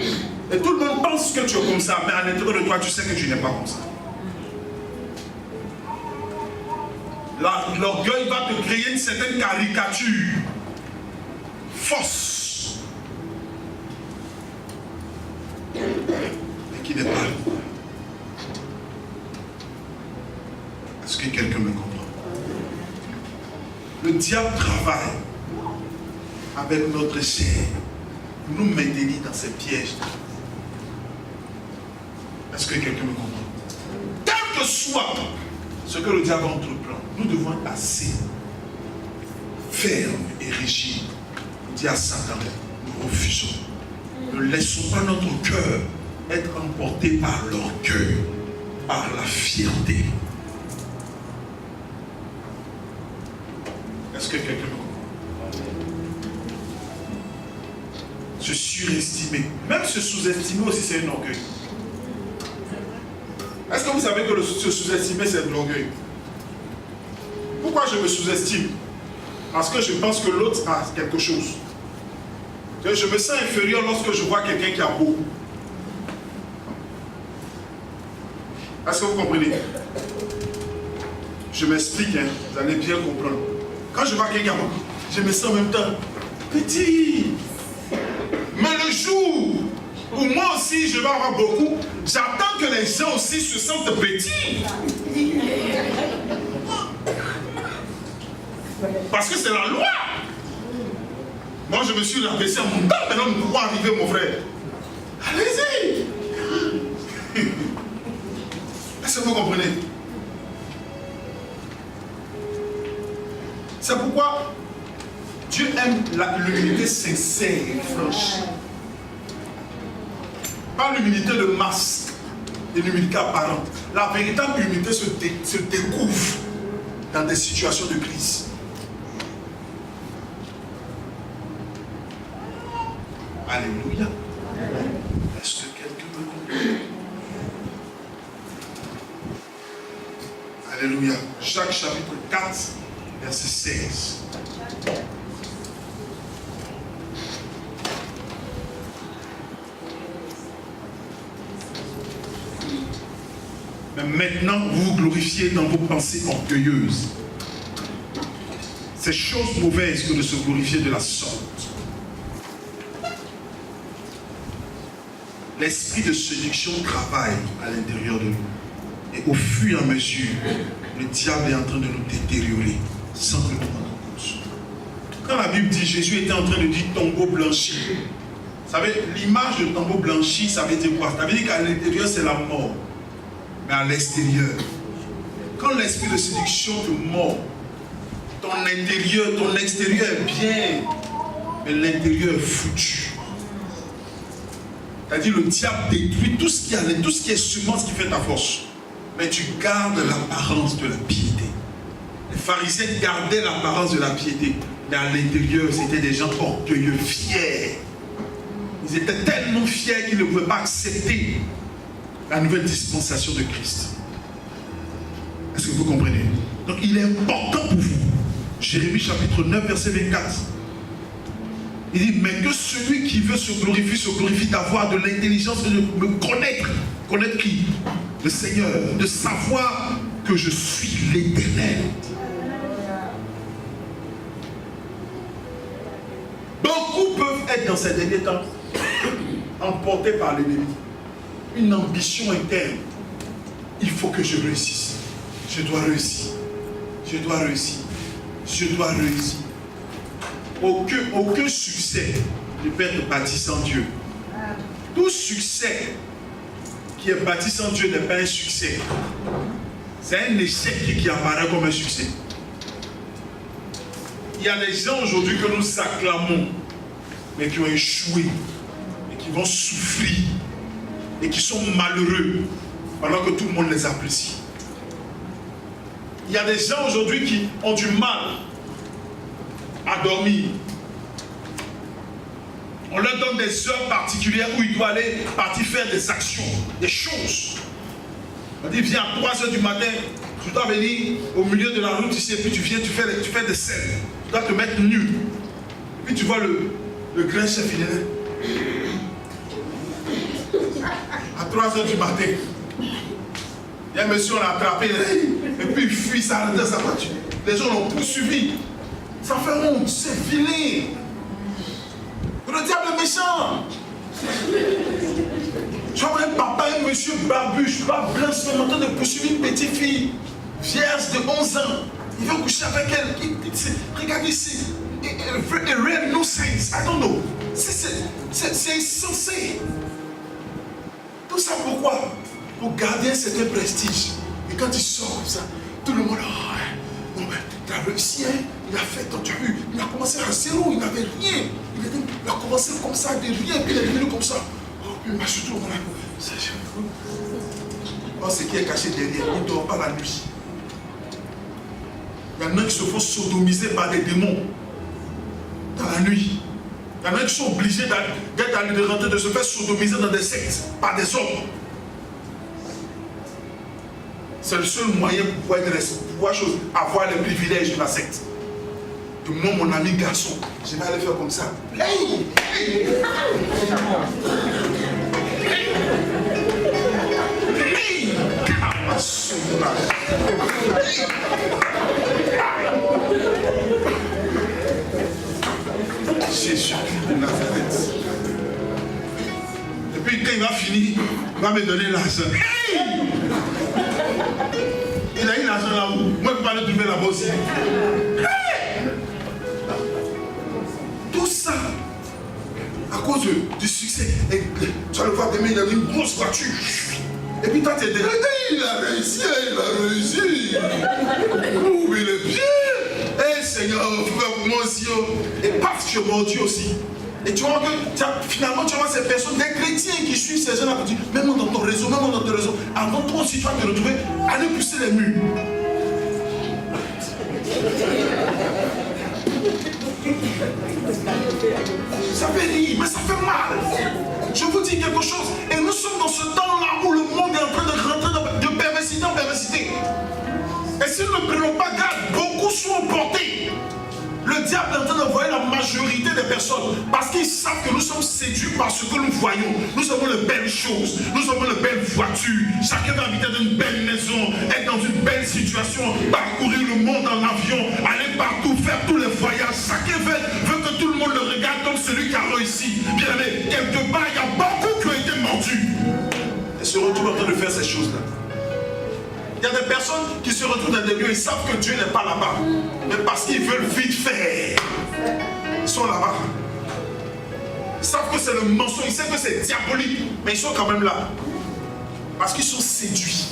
S2: Et tout le monde pense que tu es comme ça, mais à l'intérieur de toi, tu sais que tu n'es pas comme ça. L'orgueil va te créer une certaine caricature fausse et qui n'est pas. Est-ce que quelqu'un me comprend? Le diable travaille avec notre chair pour nous maintenir dans ces pièges. Est-ce que quelqu'un me comprend? Quel que soit ce que le diable entreprend, nous devons être assez fermes et rigides pour dire à Satan, nous refusons. Ne laissons pas notre cœur être emporté par l'orgueil, par la fierté. Est-ce que quelqu'un me comprend? Se surestimer, même se sous-estimer aussi, c'est un orgueil. Est-ce que vous savez que se sous-estimer, c'est de l'orgueil? Pourquoi je me sous-estime? Parce que je pense que l'autre a quelque chose. Je me sens inférieur lorsque je vois quelqu'un qui a beau. Est-ce que vous comprenez? Je m'explique, hein, vous allez bien comprendre. Quand je vois quelqu'un, je me sens en même temps petit. Mais le jour où moi aussi je vais avoir beaucoup, j'attends que les gens aussi se sentent petits. Parce que c'est la loi. Moi je me suis rabaissé à mon temps, maintenant nous pouvons arriver mon frère. Allez-y. Est-ce que vous comprenez? C'est pourquoi Dieu aime l'humilité sincère et franche. Pas l'humilité de masque et l'humilité apparente. La véritable humilité se découvre dans des situations de crise. Alléluia. Est-ce que quelqu'un me comprend? Alléluia. Jacques chapitre 4, verset 16. Mais maintenant, vous vous glorifiez dans vos pensées orgueilleuses. C'est chose mauvaise que de se glorifier de la sorte. L'esprit de séduction travaille à l'intérieur de nous. Et au fur et à mesure, le diable est en train de nous détériorer sans que nous nous rendions compte. Quand la Bible dit Jésus était en train de dire tombeau blanchi, vous savez, l'image de tombeau blanchi, ça veut dire quoi? Ça veut dire qu'à l'intérieur, c'est la mort. Mais à l'extérieur, quand l'esprit de séduction te mord, ton intérieur, ton extérieur est bien, mais l'intérieur est foutu. C'est-à-dire le diable détruit tout ce qui est semence qui fait ta force. Mais tu gardes l'apparence de la piété. Les pharisiens gardaient l'apparence de la piété, mais à l'intérieur, c'était des gens orgueilleux, fiers. Ils Ils étaient tellement fiers qu'ils ne pouvaient pas accepter la nouvelle dispensation de Christ. Est-ce que vous comprenez? Donc il est important pour vous. Jérémie chapitre 9, verset 24. Il dit, mais que celui qui veut se glorifie d'avoir de l'intelligence, de me connaître. Connaître qui? Le Seigneur. De savoir que je suis l'Éternel. Beaucoup peuvent être dans ces derniers temps emportés par l'ennemi. Une ambition interne. Il faut que je réussisse. Je dois réussir. Je dois réussir. Je dois réussir. Aucun succès ne peut être bâti sans Dieu. Tout succès qui est bâti sans Dieu n'est pas un succès. C'est un échec qui apparaît comme un succès. Il y a des gens aujourd'hui que nous acclamons, mais qui ont échoué, et qui vont souffrir, et qui sont malheureux, pendant que tout le monde les apprécie. Il y a des gens aujourd'hui qui ont du mal à dormir. On leur donne des heures particulières où ils doivent aller partir faire des actions, des choses. On dit, viens à 3 heures du matin, tu dois venir au milieu de la route ici, et puis tu viens, tu fais des scènes. Tu dois te mettre nu. Et puis tu vois le grand chef, il est là. À 3 heures du matin, il y a un monsieur, on l'a attrapé, et puis il fuit, il s'est arrêté dans sa voiture. Les gens l'ont poursuivi. Ça fait honte, c'est vilain. Le diable est méchant. Tu vois un papa, un monsieur barbu, barbe blanche, qui est en train de poursuivre une petite fille, vierge de 11 ans. Il veut coucher avec elle. Regarde ici. A real no sense. I don't know. C'est insensé. Tout ça pourquoi? Pour garder un certain prestige. Et quand il sort comme ça, tout le monde, oh, non, mais tu as réussi, hein? Il a fait, tu as vu, il a commencé à zéro, il n'avait rien. Il a commencé comme ça, de rien, puis il est devenu comme ça. Oh, puis il m'a surtout, voilà. Oh, ce qui est caché derrière, il ne dort pas la nuit. Il y en a qui se font sodomiser par des démons dans la nuit. Il y en a qui sont obligés de rentrer, de se faire sodomiser dans des sectes par des hommes. C'est le seul moyen pour pouvoir avoir les privilèges de la secte. De moi, mon ami garçon, je vais aller faire comme ça. Hey! Hey! Hey! Jésus de Nazareth. Et puis quand il va finir, il va me donner l'argent. Hey! Il a eu l'argent là-haut. Moi, je peux pas le trouver là-bas aussi. Hey! Tout ça, à cause du succès. Et tu vas le voir demain, il a une grosse voiture. Et puis toi, tu es déjà, il a réussi, il a réussi. Oh, il est bien. Eh Seigneur, fais pour moi aussi. Et paf, tu es mordu aussi. Et tu vois que finalement, tu vois ces personnes, des chrétiens qui suivent ces gens-là, qui disent, même dans ton réseau, avant toi aussi, tu vas te retrouver, aller pousser les murs. Ça fait rire, mais ça fait mal. Je vous dis quelque chose. Et nous sommes dans ce temps-là où le monde est en train de rentrer de perversité en perversité. Et si nous ne prenons pas garde, beaucoup sont emportés. Le diable est en train d'envoyer la majorité des personnes parce qu'ils savent que nous sommes séduits par ce que nous voyons. Nous avons de belles choses, nous avons de belles voitures. Chacun va habiter dans une belle maison, être dans une belle situation, parcourir le monde en avion, aller partout, faire tous les voyages. Chacun veut que tout le monde le regarde comme celui qui a réussi. Bien aimé, quelque part, il y a beaucoup qui ont été mordus et se retrouvent en train de faire ces choses-là. Il y a des personnes qui se retrouvent dans des lieux, ils savent que Dieu n'est pas là-bas. Mais parce qu'ils veulent vite faire, ils sont là-bas. Ils savent que c'est le mensonge, ils savent que c'est diabolique, mais ils sont quand même là. Parce qu'ils sont séduits.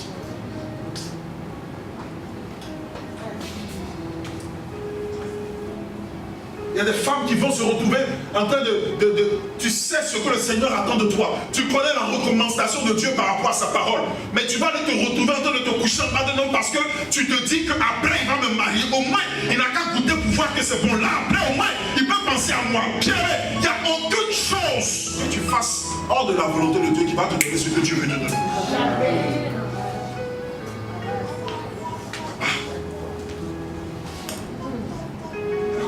S2: y a des femmes qui vont se retrouver en train tu sais ce que le Seigneur attend de toi. Tu connais la recommandation de Dieu par rapport à sa parole. Mais tu vas aller te retrouver en train de te coucher en bas d'un homme parce que tu te dis qu'après il va me marier. Au moins, il n'a qu'à goûter pour voir que c'est bon. Là, après, au moins, il peut penser à moi. Pierre, il n'y a aucune chose que tu fasses hors de la volonté de Dieu qui va te donner ce que Dieu veut te donner.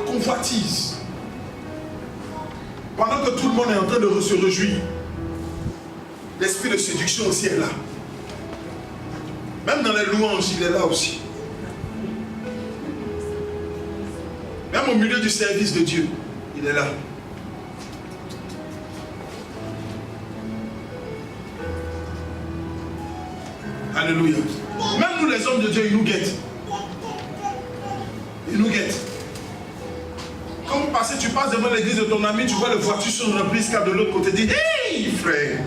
S2: Convoitise. Pendant que tout le monde est en train de se réjouir, l'esprit de séduction aussi est là. Même dans les louanges, il est là aussi. Même au milieu du service de Dieu, il est là. Alléluia. Même nous les hommes de Dieu, ils nous guettent. Ils nous guettent. Quand vous passez, tu passes devant l'église de ton ami, tu vois les voitures sont remplies, ce qu'il y a de l'autre côté, dis, hey frère,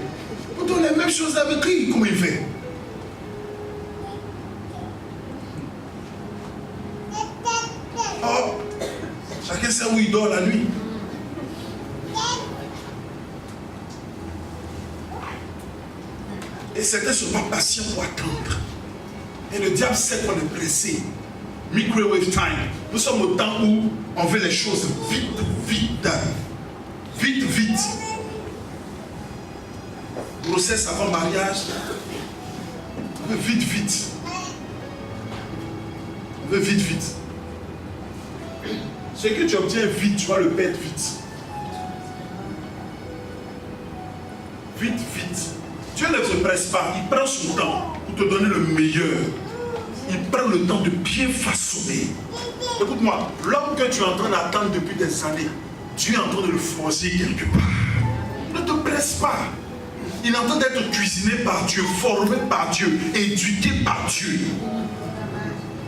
S2: vous donnez les mêmes choses avec lui, comment il fait? Oh, chacun sait où il dort la nuit. Et certains ne sont pas patients pour attendre. Et le diable sait qu'on est pressé. Microwave time. Nous sommes au temps où on veut les choses vite, vite. Vite, vite. Grossesse avant mariage. On veut vite, vite. On veut vite, vite. Ce que tu obtiens vite, tu vas le perdre vite. Vite, vite. Dieu ne se presse pas. Il prend son temps pour te donner le meilleur. Il prend le temps de bien façonner. Écoute-moi, l'homme que tu es en train d'attendre depuis des années, Dieu est en train de le forcer quelque part. Ne te presse pas. Il est en train d'être cuisiné par Dieu, formé par Dieu, éduqué par Dieu.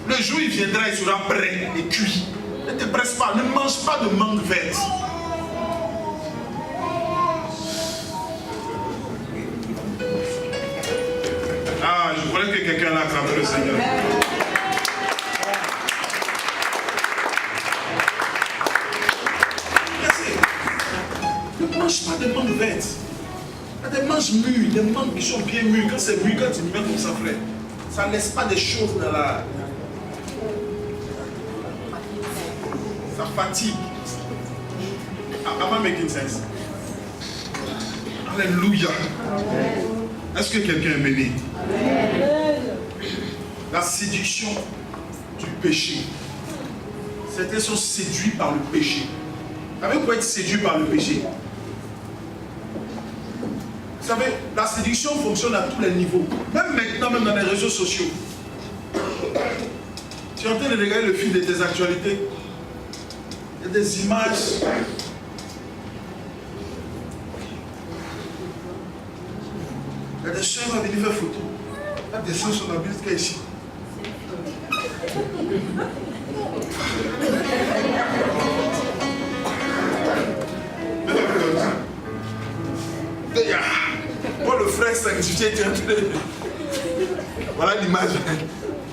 S2: Le jour il viendra, il sera prêt et cuit. Ne te presse pas, ne mange pas de mangue verte. Ah, je voulais que quelqu'un l'acclame le Seigneur. Ne mange pas de mangue verte. Il y a des manges mûres, des mangues qui sont bien mûres. Quand c'est mûr, quand tu mets comme ça, frère, ça ne laisse pas des choses dans la... Ça fatigue. Am I making sense? Alléluia. Est-ce que quelqu'un est béni? La séduction du péché. Certains sont séduits par le péché. Vous savez quoi être séduit par le péché? Vous savez, la séduction fonctionne à tous les niveaux. Même maintenant, même dans les réseaux sociaux. Tu es en train de regarder le fil de tes actualités. Il y a des images. Il y a des soeurs qui vont venir faire photo. Il y a des soeurs sur la bise qui est ici. Moi, le frère sanctifié était en train de... Voilà l'image.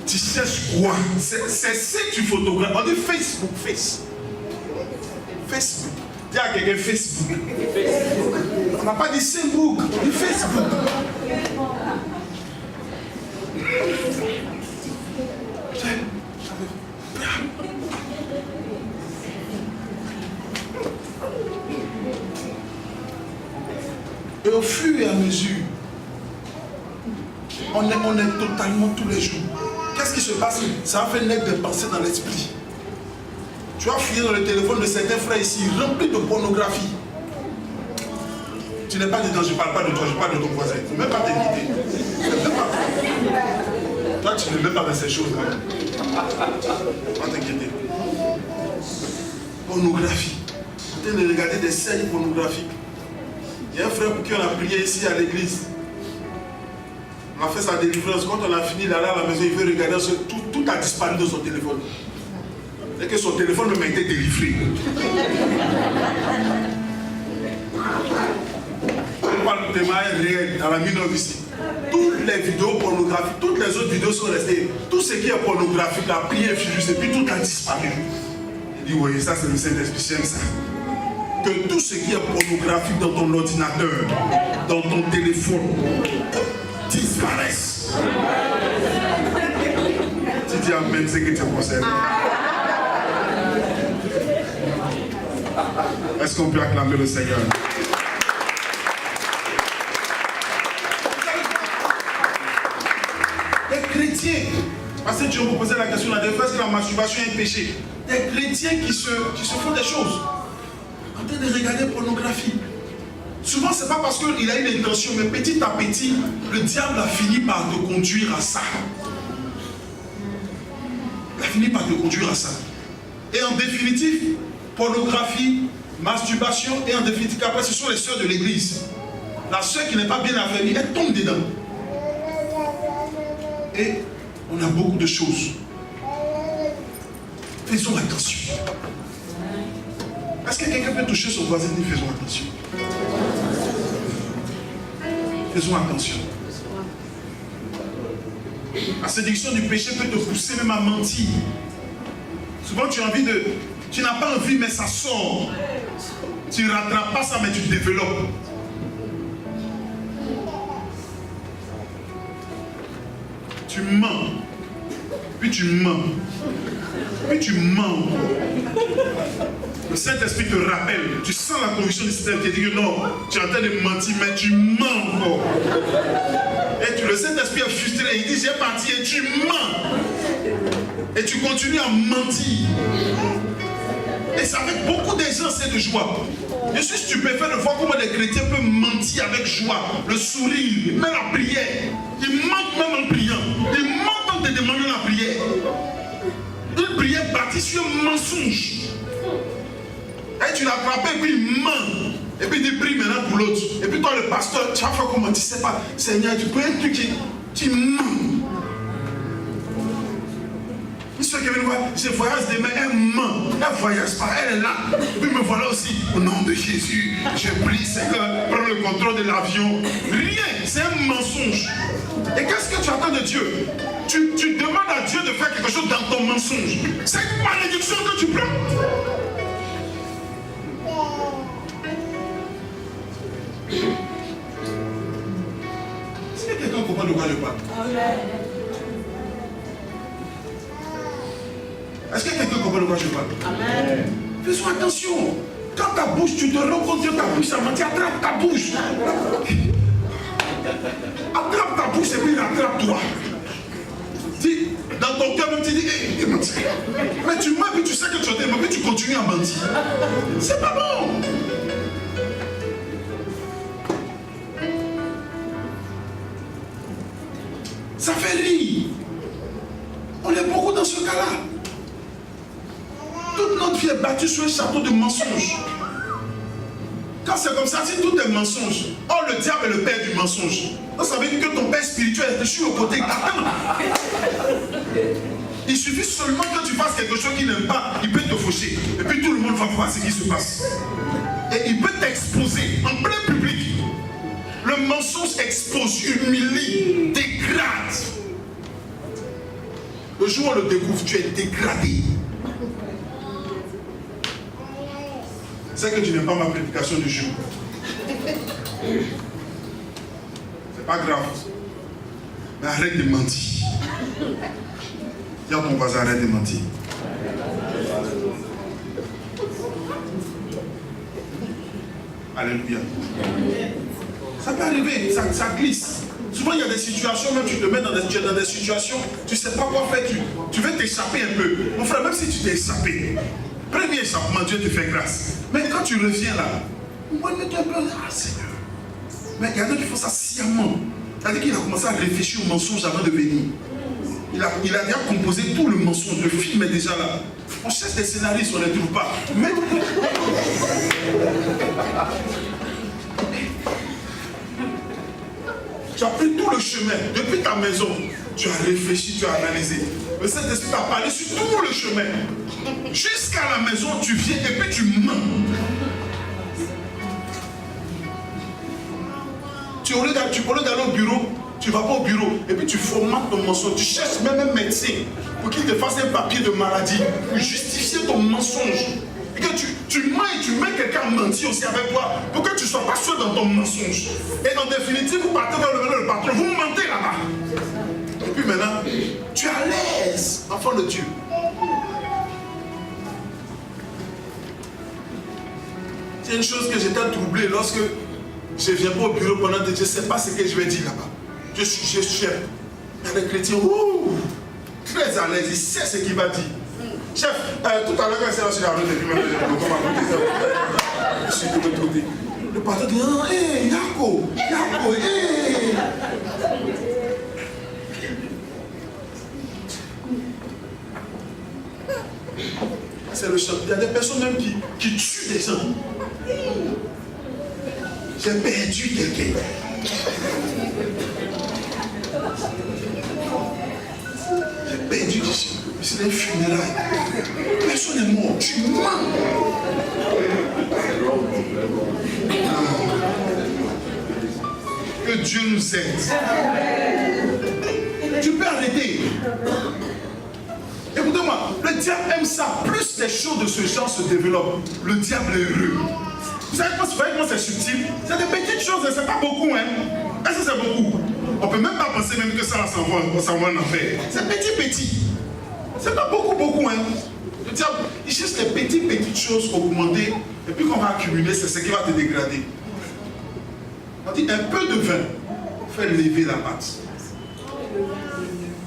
S2: Tu cherches quoi? C'est ce que tu photographes. On dit Facebook, Facebook. Dis à quelqu'un Facebook. On n'a pas dit Facebook, on dit Facebook. Et au fur et à mesure, on est totalement tous les jours. Qu'est-ce qui se passe? Ça va faire naître des pensées dans l'esprit. Tu vas fouiller dans le téléphone de certains frères ici, rempli de pornographie. Tu n'es pas dedans, je ne parle pas de toi, je parle de ton voisin. Il ne faut même pas t'inquiéter. Toi, tu ne mets pas dans ces choses-là. Pas t'inquiéter. Pornographie. Tu es en train de regarder des séries pornographiques. Il y a un frère pour qui on a prié ici à l'église. On a fait sa délivrance. Quand on a fini d'aller à la maison, il veut regarder, tout a disparu de son téléphone. C'est que son téléphone ne m'a été délivré. On parle de témoignage réel dans la mineur ici. Toutes les vidéos pornographiques, toutes les autres vidéos sont restées. Tout ce qui est pornographique, la prière fut juste et puis tout a disparu. Il dit, voyez, ça c'est le Saint-Esprit, j'aime ça. Que tout ce qui est pornographique dans ton ordinateur, dans ton téléphone, disparaisse. Tu dis amen, c'est que tu es concerné. Est-ce qu'on peut acclamer le Seigneur? Les chrétiens, parce que Dieu vous posait la question la dernière fois, est-ce que la masturbation est un péché? Des chrétiens qui se font des choses en train de regarder pornographie. Souvent, ce n'est pas parce qu'il a une intention, mais petit à petit, le diable a fini par te conduire à ça. Il a fini par te conduire à ça. Et en définitive, pornographie, masturbation, et en définitive, après, ce sont les sœurs de l'église. La sœur qui n'est pas bien affermie, elle tombe dedans. Et on a beaucoup de choses. Faisons attention. Est-ce que quelqu'un peut toucher son voisin et dire faisons attention? Faisons attention. La séduction du péché peut te pousser même à mentir. Souvent tu as envie de... Tu n'as pas envie mais ça sort. Tu ne rattrapes pas ça mais tu développes. Tu mens. Puis tu mens. Puis tu mens. Le Saint-Esprit te rappelle. Tu sens la conviction du Saint-Esprit. Tu dis que non, tu es en train de mentir, mais tu mens encore. Et le Saint-Esprit est frustré. Il dit, j'ai parti et tu mens. Et tu continues à mentir. Et c'est avec beaucoup d'aisance et de joie. Je suis stupéfait de voir comment les chrétiens peuvent mentir avec joie, le sourire, même la prière. Ils mentent même en priant. Ils mentent en te demandant la prière. Une prière bâtie sur un mensonge. Et tu l'as frappé et puis il ment. Et puis il prie maintenant pour l'autre. Et puis toi le pasteur, tu vas faire comment? Tu ne sais pas. Seigneur, tu peux un truc qui... Tu mens. Une soeur qui vient nous voir, je voyage demain, elle ment. Elle ne voyage pas, elle est là. Et puis me voilà aussi. Au nom de Jésus, je prie, Seigneur, prends le contrôle de l'avion. Rien, c'est un mensonge. Et qu'est-ce que tu attends de Dieu? Tu demandes à Dieu de faire quelque chose dans ton mensonge. C'est une malédiction que tu prends. Est-ce que quelqu'un comprend de quoi je parle? Est-ce que quelqu'un comprend de quoi je parle? Amen. Faisons attention. Quand ta bouche, tu te rends compte que ta bouche a menti, attrape ta bouche. Attrape ta bouche et puis rattrape-toi. Dans ton cœur, même tu dis, hé, il menti. Mais tu mens, puis tu sais que tu as été menti, tu continues à mentir. C'est pas bon. Ça fait rire. On est beaucoup dans ce cas-là. Toute notre vie est battue sur un château de mensonges. Quand c'est comme ça, si tout est mensonge, oh le diable est le père du mensonge. Donc ça veut dire que ton père spirituel, je suis au côté t'attend. Il suffit seulement que tu fasses quelque chose qu'il n'aime pas, il peut te faucher. Et puis tout le monde va voir ce qui se passe. Et il peut t'exposer en plein public. Le mensonge expose, humilie, dégrade. Le jour où on le découvre, tu es dégradé. C'est que tu n'aimes pas ma prédication du jour. C'est pas grave. Mais arrête de mentir. Dis à ton voisin, arrête de mentir. Alléluia. Ça peut arriver, ça glisse. Souvent il y a des situations, même tu te mets dans des situations, tu ne sais pas quoi faire, tu veux t'échapper un peu. Mon frère, même si tu t'es échappé, premier échappement, Dieu te fait grâce. Mais quand tu reviens là, moi je me dis un peu, ah Seigneur. Mais il y a d'autres qui font ça sciemment. C'est-à-dire qu'il a commencé à réfléchir au mensonge avant de venir. Il a déjà composé tout le mensonge, le film est déjà là. On cherche des scénaristes, on ne les trouve pas. Mais... tu as pris tout le chemin, depuis ta maison, tu as réfléchi, tu as analysé. Le Saint-Esprit t'a parlé sur tout le chemin. Jusqu'à la maison, tu viens et puis tu mens. Au lieu d'aller au bureau, tu ne vas pas au bureau et puis tu formates ton mensonge. Tu cherches même un médecin pour qu'il te fasse un papier de maladie, pour justifier ton mensonge. Et que tu mens et tu mets quelqu'un à mentir aussi avec toi, pour que tu ne sois pas seul dans ton mensonge. Et en définitive, vous partez vers le patron, vous mentez là-bas. Et puis maintenant, tu es à l'aise, enfant de Dieu. C'est une chose que j'étais troublé lorsque je ne viens pas au bureau pendant que je ne sais pas ce que je vais dire là-bas. Je suis chef. Il y a des chrétiens, très à l'aise, il sait ce qu'il va dire. Chef, tout à l'heure, quand c'est là sur la route, je suis de l'autre côté. Le patron dit, hé, Yako, hé. C'est le chef. Il y a des personnes même qui tuent des gens. J'ai perdu quelqu'un. J'ai perdu des gens. C'est des funérailles. Personne n'est mort. Tu mens. Que Dieu nous aide. Tu peux arrêter. Écoutez-moi, le diable aime ça. Plus les choses de ce genre se développent, le diable est heureux. Vous savez comment c'est subtil? C'est des petites choses, c'est pas beaucoup, hein? Est-ce que c'est beaucoup? On peut même pas penser même que ça va s'envoie en enfer. C'est petit. C'est pas beaucoup, hein? Le diable, il cherche des petites choses augmentées, et puis qu'on va accumuler, c'est ce qui va te dégrader. On dit un peu de vin fait lever la pâte.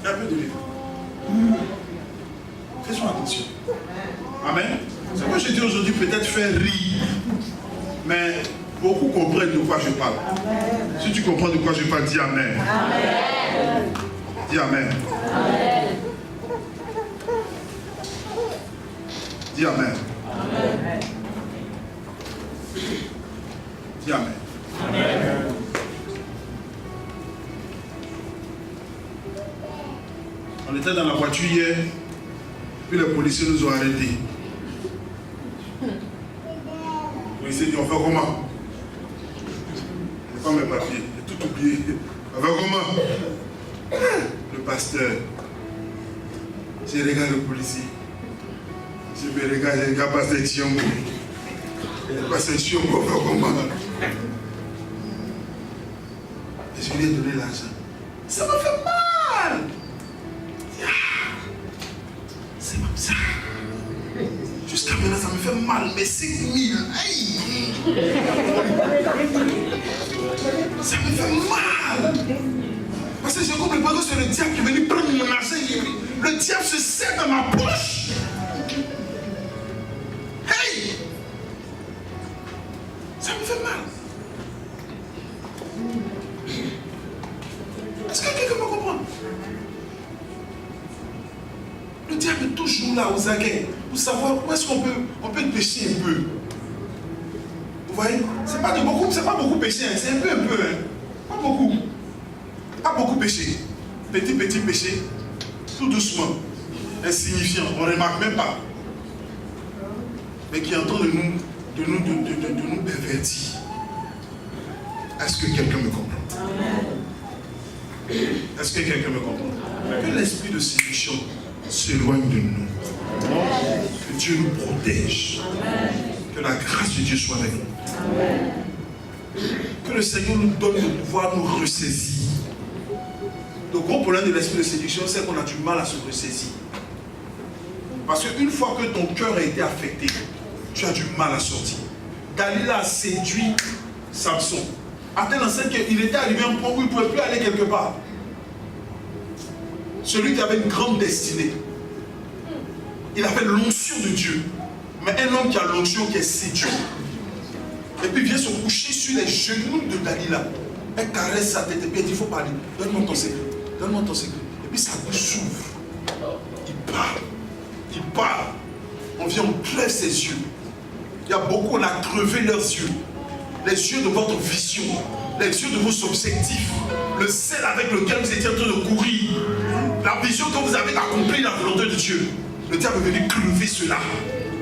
S2: Un peu de levain. Faisons attention. Amen. Ce que je dis aujourd'hui peut-être faire rire, mais beaucoup comprennent de quoi je parle. Amen. Si tu comprends de quoi je parle, dis Amen. Amen. Dis Amen. Amen. Dis Amen. Amen. Dis Amen. Amen. On était dans la voiture hier, puis les policiers nous ont arrêtés. Les policiers disent, on fait comment? Je n'ai pas mes papiers, j'ai tout oublié. On fait comment? Le pasteur. Je regarde le policier. Je me regarde, je regarde pasteur Chiongo. Le pasteur Chiongo, on fait comment? Et je lui ai donné l'argent. Ça m'a fait mal! C'est comme ça. Jusqu'à maintenant, ça me fait mal, mais 5 000. Aïe! Ça me fait mal. Parce que j'ai compris que c'est le diable qui est venu prendre mon argent. Le diable se serre dans ma poche. Hey! Ça me fait mal. Est-ce que quelqu'un me comprend? Le diable est toujours là aux aguets pour savoir où est-ce qu'on peut pécher un peu. Vous voyez? C'est pas beaucoup pécher, hein. C'est un peu. Hein. Pas beaucoup. Pas beaucoup péché. Petit péché, tout doucement, insignifiant, on ne remarque même pas. Mais qui est en train de nous pervertir. Est-ce que quelqu'un me comprend? Est-ce que quelqu'un me comprend? Que l'esprit de séduction s'éloigne de nous. Que Dieu nous protège. Que la grâce de Dieu soit avec nous. Que le Seigneur nous donne le pouvoir de nous ressaisir. Le gros problème de l'esprit de séduction, c'est qu'on a du mal à se ressaisir. Parce qu'une fois que ton cœur a été affecté, tu as du mal à sortir. Dalila a séduit Samson. À tel enseigne qu'il était arrivé à un point où il ne pouvait plus aller quelque part. Celui qui avait une grande destinée. Il avait l'onction de Dieu. Mais un homme qui a l'onction qui est séduit. Et puis il vient se coucher sur les genoux de Dalila. Elle caresse sa tête et puis elle dit, il faut parler. Donne-moi ton secret. Donne-moi ton secret. Et puis sa bouche s'ouvre. Il parle. Il parle. On vient, on crève ses yeux. Il y a beaucoup, on a crevé leurs yeux. Les yeux de votre vision. Les yeux de vos objectifs. Le sel avec lequel vous étiez en train de courir. La vision que vous avez accomplie, la volonté de Dieu. Le diable est venu crever cela.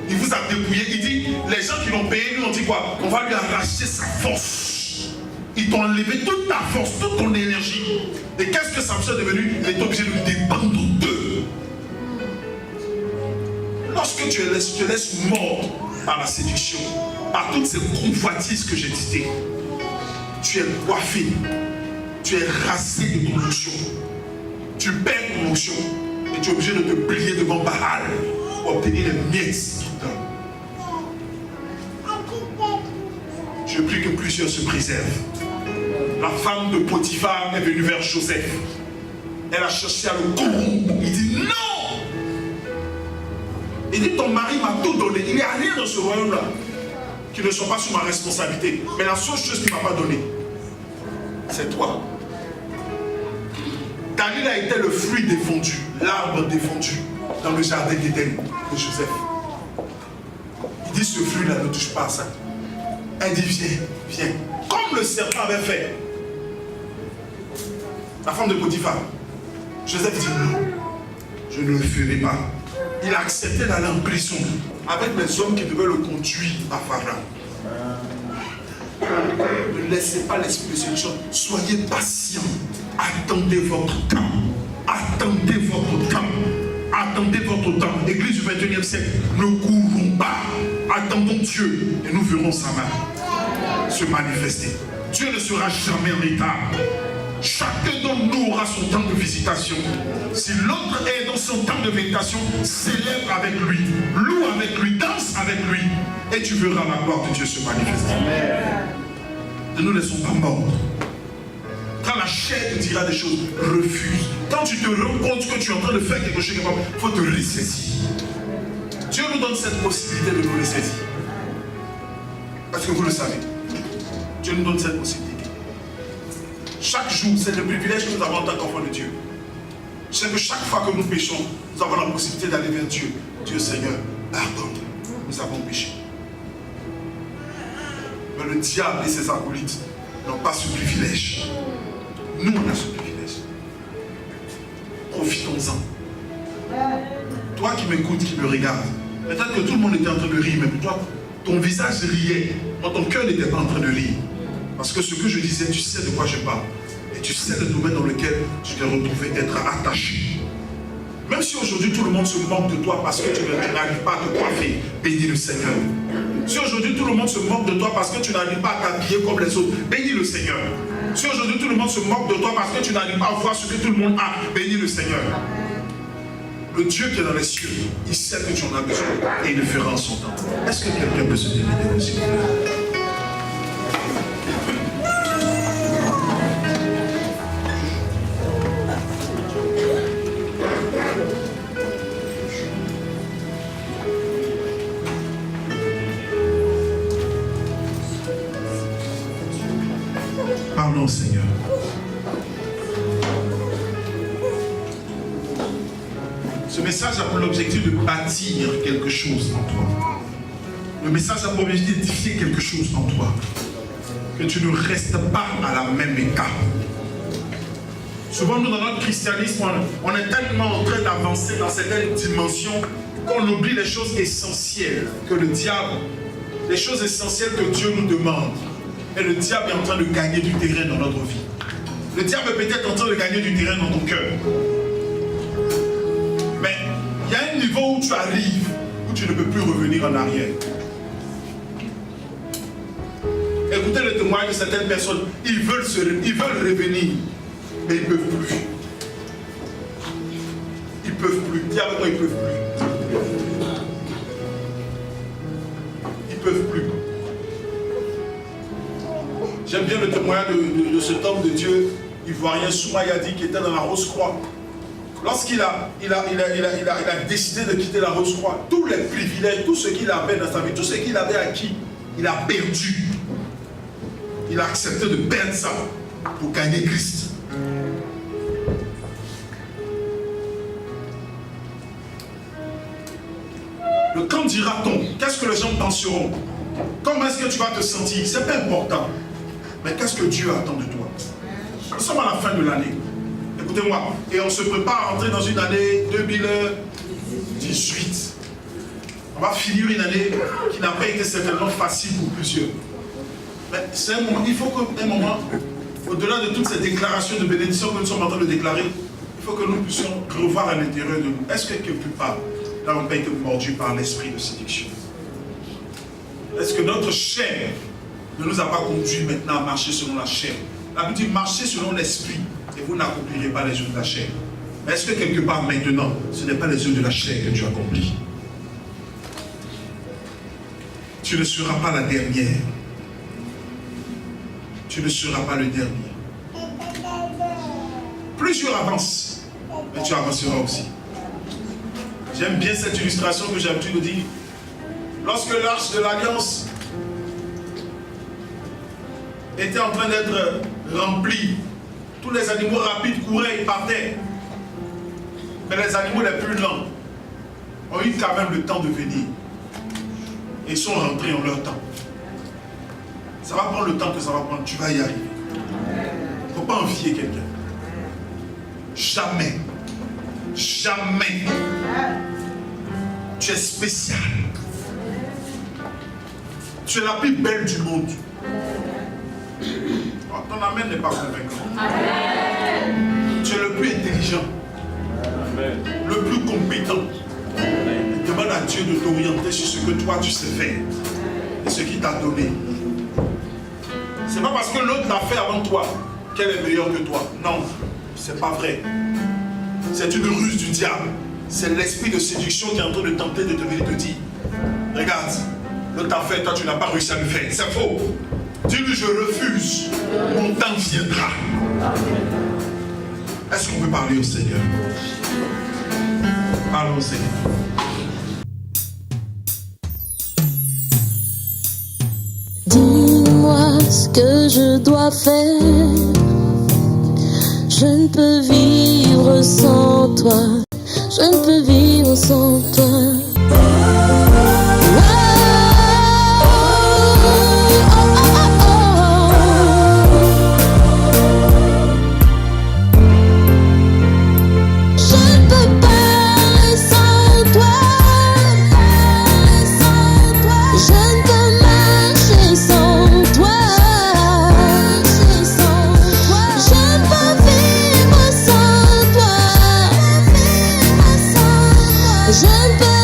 S2: Il vous a dépouillé. Il dit, les gens qui l'ont payé, lui ont dit quoi? On va lui arracher sa force. Ils t'ont enlevé toute ta force, toute ton énergie. Et qu'est-ce que Samson est devenu? Il est obligé de dépendre d'eux. lorsque tu te laisses mordre par la séduction, par toutes ces convoitises que j'ai citées, tu es coiffé, tu es rasé de ton onction, tu perds ton onction et tu es obligé de te plier devant Baal pour obtenir les miettes qu'il donne. Je prie que plusieurs se préservent. La femme de Potiphar est venue vers Joseph. Elle a cherché à le corrompre. Il dit non. Il dit ton mari m'a tout donné. Il n'y a rien dans ce royaume-là qui ne soit pas sous ma responsabilité. Mais la seule chose qu'il ne m'a pas donnée, c'est toi. Dalila a été le fruit défendu, l'arbre défendu dans le jardin d'Éden de Joseph. Il dit ce fruit-là ne touche pas à ça. Elle dit viens, viens. Comme le serpent avait fait. La femme de Potiphar. Joseph dit non, je ne le ferai pas. Il a accepté d'aller en prison avec les hommes qui devaient le conduire à Pharaon. Ne laissez pas l'esprit de séduction. Soyez patient. Attendez votre temps. Attendez votre temps. Attendez votre temps. L'église du 21e siècle, ne courons pas. Attendons Dieu et nous verrons sa main se manifester. Dieu ne sera jamais en retard. Chacun d'entre nous aura son temps de visitation. Si l'autre est dans son temps de visitation, célèbre avec lui, loue avec lui, danse avec lui, et tu verras la gloire de Dieu se manifester. Ne nous laissons pas mordre. Quand la chair te dira des choses, refuse. Quand tu te rends compte que tu es en train de faire quelque chose, il faut te ressaisir. Dieu nous donne cette possibilité de nous ressaisir. Est-ce que vous le savez? Dieu nous donne cette possibilité. Chaque jour, c'est le privilège que nous avons en tant qu'enfants de Dieu. C'est que chaque fois que nous péchons, nous avons la possibilité d'aller vers Dieu. Dieu Seigneur, pardonne, nous avons péché. Mais le diable et ses acolytes n'ont pas ce privilège. Nous, on a ce privilège. Profitons-en. Toi qui m'écoutes, qui me regardes, peut-être que tout le monde était en train de rire, mais toi, ton visage riait, mais ton cœur n'était pas en train de rire. Parce que ce que je disais, tu sais de quoi je parle. Et tu sais le domaine dans lequel tu t'es retrouvé être attaché. Même si aujourd'hui tout le monde se moque de toi parce que tu n'arrives pas à te coiffer, bénis le Seigneur. Si aujourd'hui tout le monde se moque de toi parce que tu n'arrives pas à t'habiller comme les autres, bénis le Seigneur. Si aujourd'hui tout le monde se moque de toi parce que tu n'arrives pas à voir ce que tout le monde a, bénis le Seigneur. Le Dieu qui est dans les cieux, il sait que tu en as besoin et il le fera en son temps. Est-ce que quelqu'un peut se déléguer aussi? Parlons, Seigneur. Ce message a pour l'objectif de bâtir quelque chose en toi. Le message a pour objectif d'édifier quelque chose en toi. Que tu ne restes pas à la même état. Souvent, nous, dans notre christianisme, on est tellement en train d'avancer dans certaines dimensions qu'on oublie les choses essentielles que le diable, les choses essentielles que Dieu nous demande. Et le diable est en train de gagner du terrain dans notre vie. Le diable est peut-être en train de gagner du terrain dans ton cœur. Mais il y a un niveau où tu arrives, où tu ne peux plus revenir en arrière. Écoutez le témoignage de certaines personnes. Ils veulent revenir, mais ils ne peuvent plus. Ils ne peuvent plus. Dis avec moi, ils ne peuvent plus. Ils ne peuvent plus. J'aime bien le témoignage de cet homme de Dieu, ivoirien Soumayadi, qui était dans la Rose-Croix. Lorsqu'il a décidé de quitter la Rose-Croix, tous les privilèges, tout ce qu'il avait dans sa vie, tout ce qu'il avait acquis, il a perdu. Il a accepté de perdre ça pour gagner Christ. Le quand dira-t-on? Qu'est-ce que les gens penseront? Comment est-ce que tu vas te sentir? C'est pas important. Mais qu'est-ce que Dieu attend de toi? Nous sommes à la fin de l'année. Écoutez-moi. Et on se prépare à entrer dans une année 2018. On va finir une année qui n'a pas été certainement facile pour plusieurs. Mais c'est un moment, il faut qu'à un moment, au-delà de toutes ces déclarations de bénédiction que nous sommes en train de déclarer, il faut que nous puissions revoir à l'intérieur de nous. Est-ce que quelque part, n'avons pas été mordus par l'esprit de séduction? Est-ce que notre chair ne nous a pas conduits maintenant à marcher selon la chair? La Bible dit marchez selon l'esprit et vous n'accomplirez pas les œuvres de la chair. Mais est-ce que quelque part maintenant, ce n'est pas les œuvres de la chair que tu accomplis? Tu ne seras pas la dernière. Tu ne seras pas le dernier. Plus tu avances, mais tu avanceras aussi. J'aime bien cette illustration que j'ai l'habitude de dire. Lorsque l'arche de l'alliance était en train d'être remplie, tous les animaux rapides couraient et partaient. Mais les animaux les plus lents ont eu quand même le temps de venir. Et ils sont rentrés en leur temps. Ça va prendre le temps que ça va prendre. Tu vas y arriver. Il ne faut pas envier quelqu'un. Jamais. Jamais. Tu es spécial. Tu es la plus belle du monde. Oh, ton amen n'est pas convaincant. Tu es le plus intelligent. Amen. Le plus compétent. Demande à Dieu de t'orienter sur ce que toi tu sais faire et ce qu'il t'a donné. C'est pas parce que l'autre l'a fait avant toi qu'elle est meilleure que toi. Non, c'est pas vrai. C'est une ruse du diable. C'est l'esprit de séduction qui est en train de tenter de te venir te dire: regarde, l'autre t'a fait, toi tu n'as pas réussi à le faire. C'est faux. Dis-lui: je refuse. Mon temps viendra. Est-ce qu'on peut parler au Seigneur? Parlons au Seigneur.
S1: Dis-moi ce que je dois faire. Je ne peux vivre sans toi. Je ne peux vivre sans toi. Je ne peux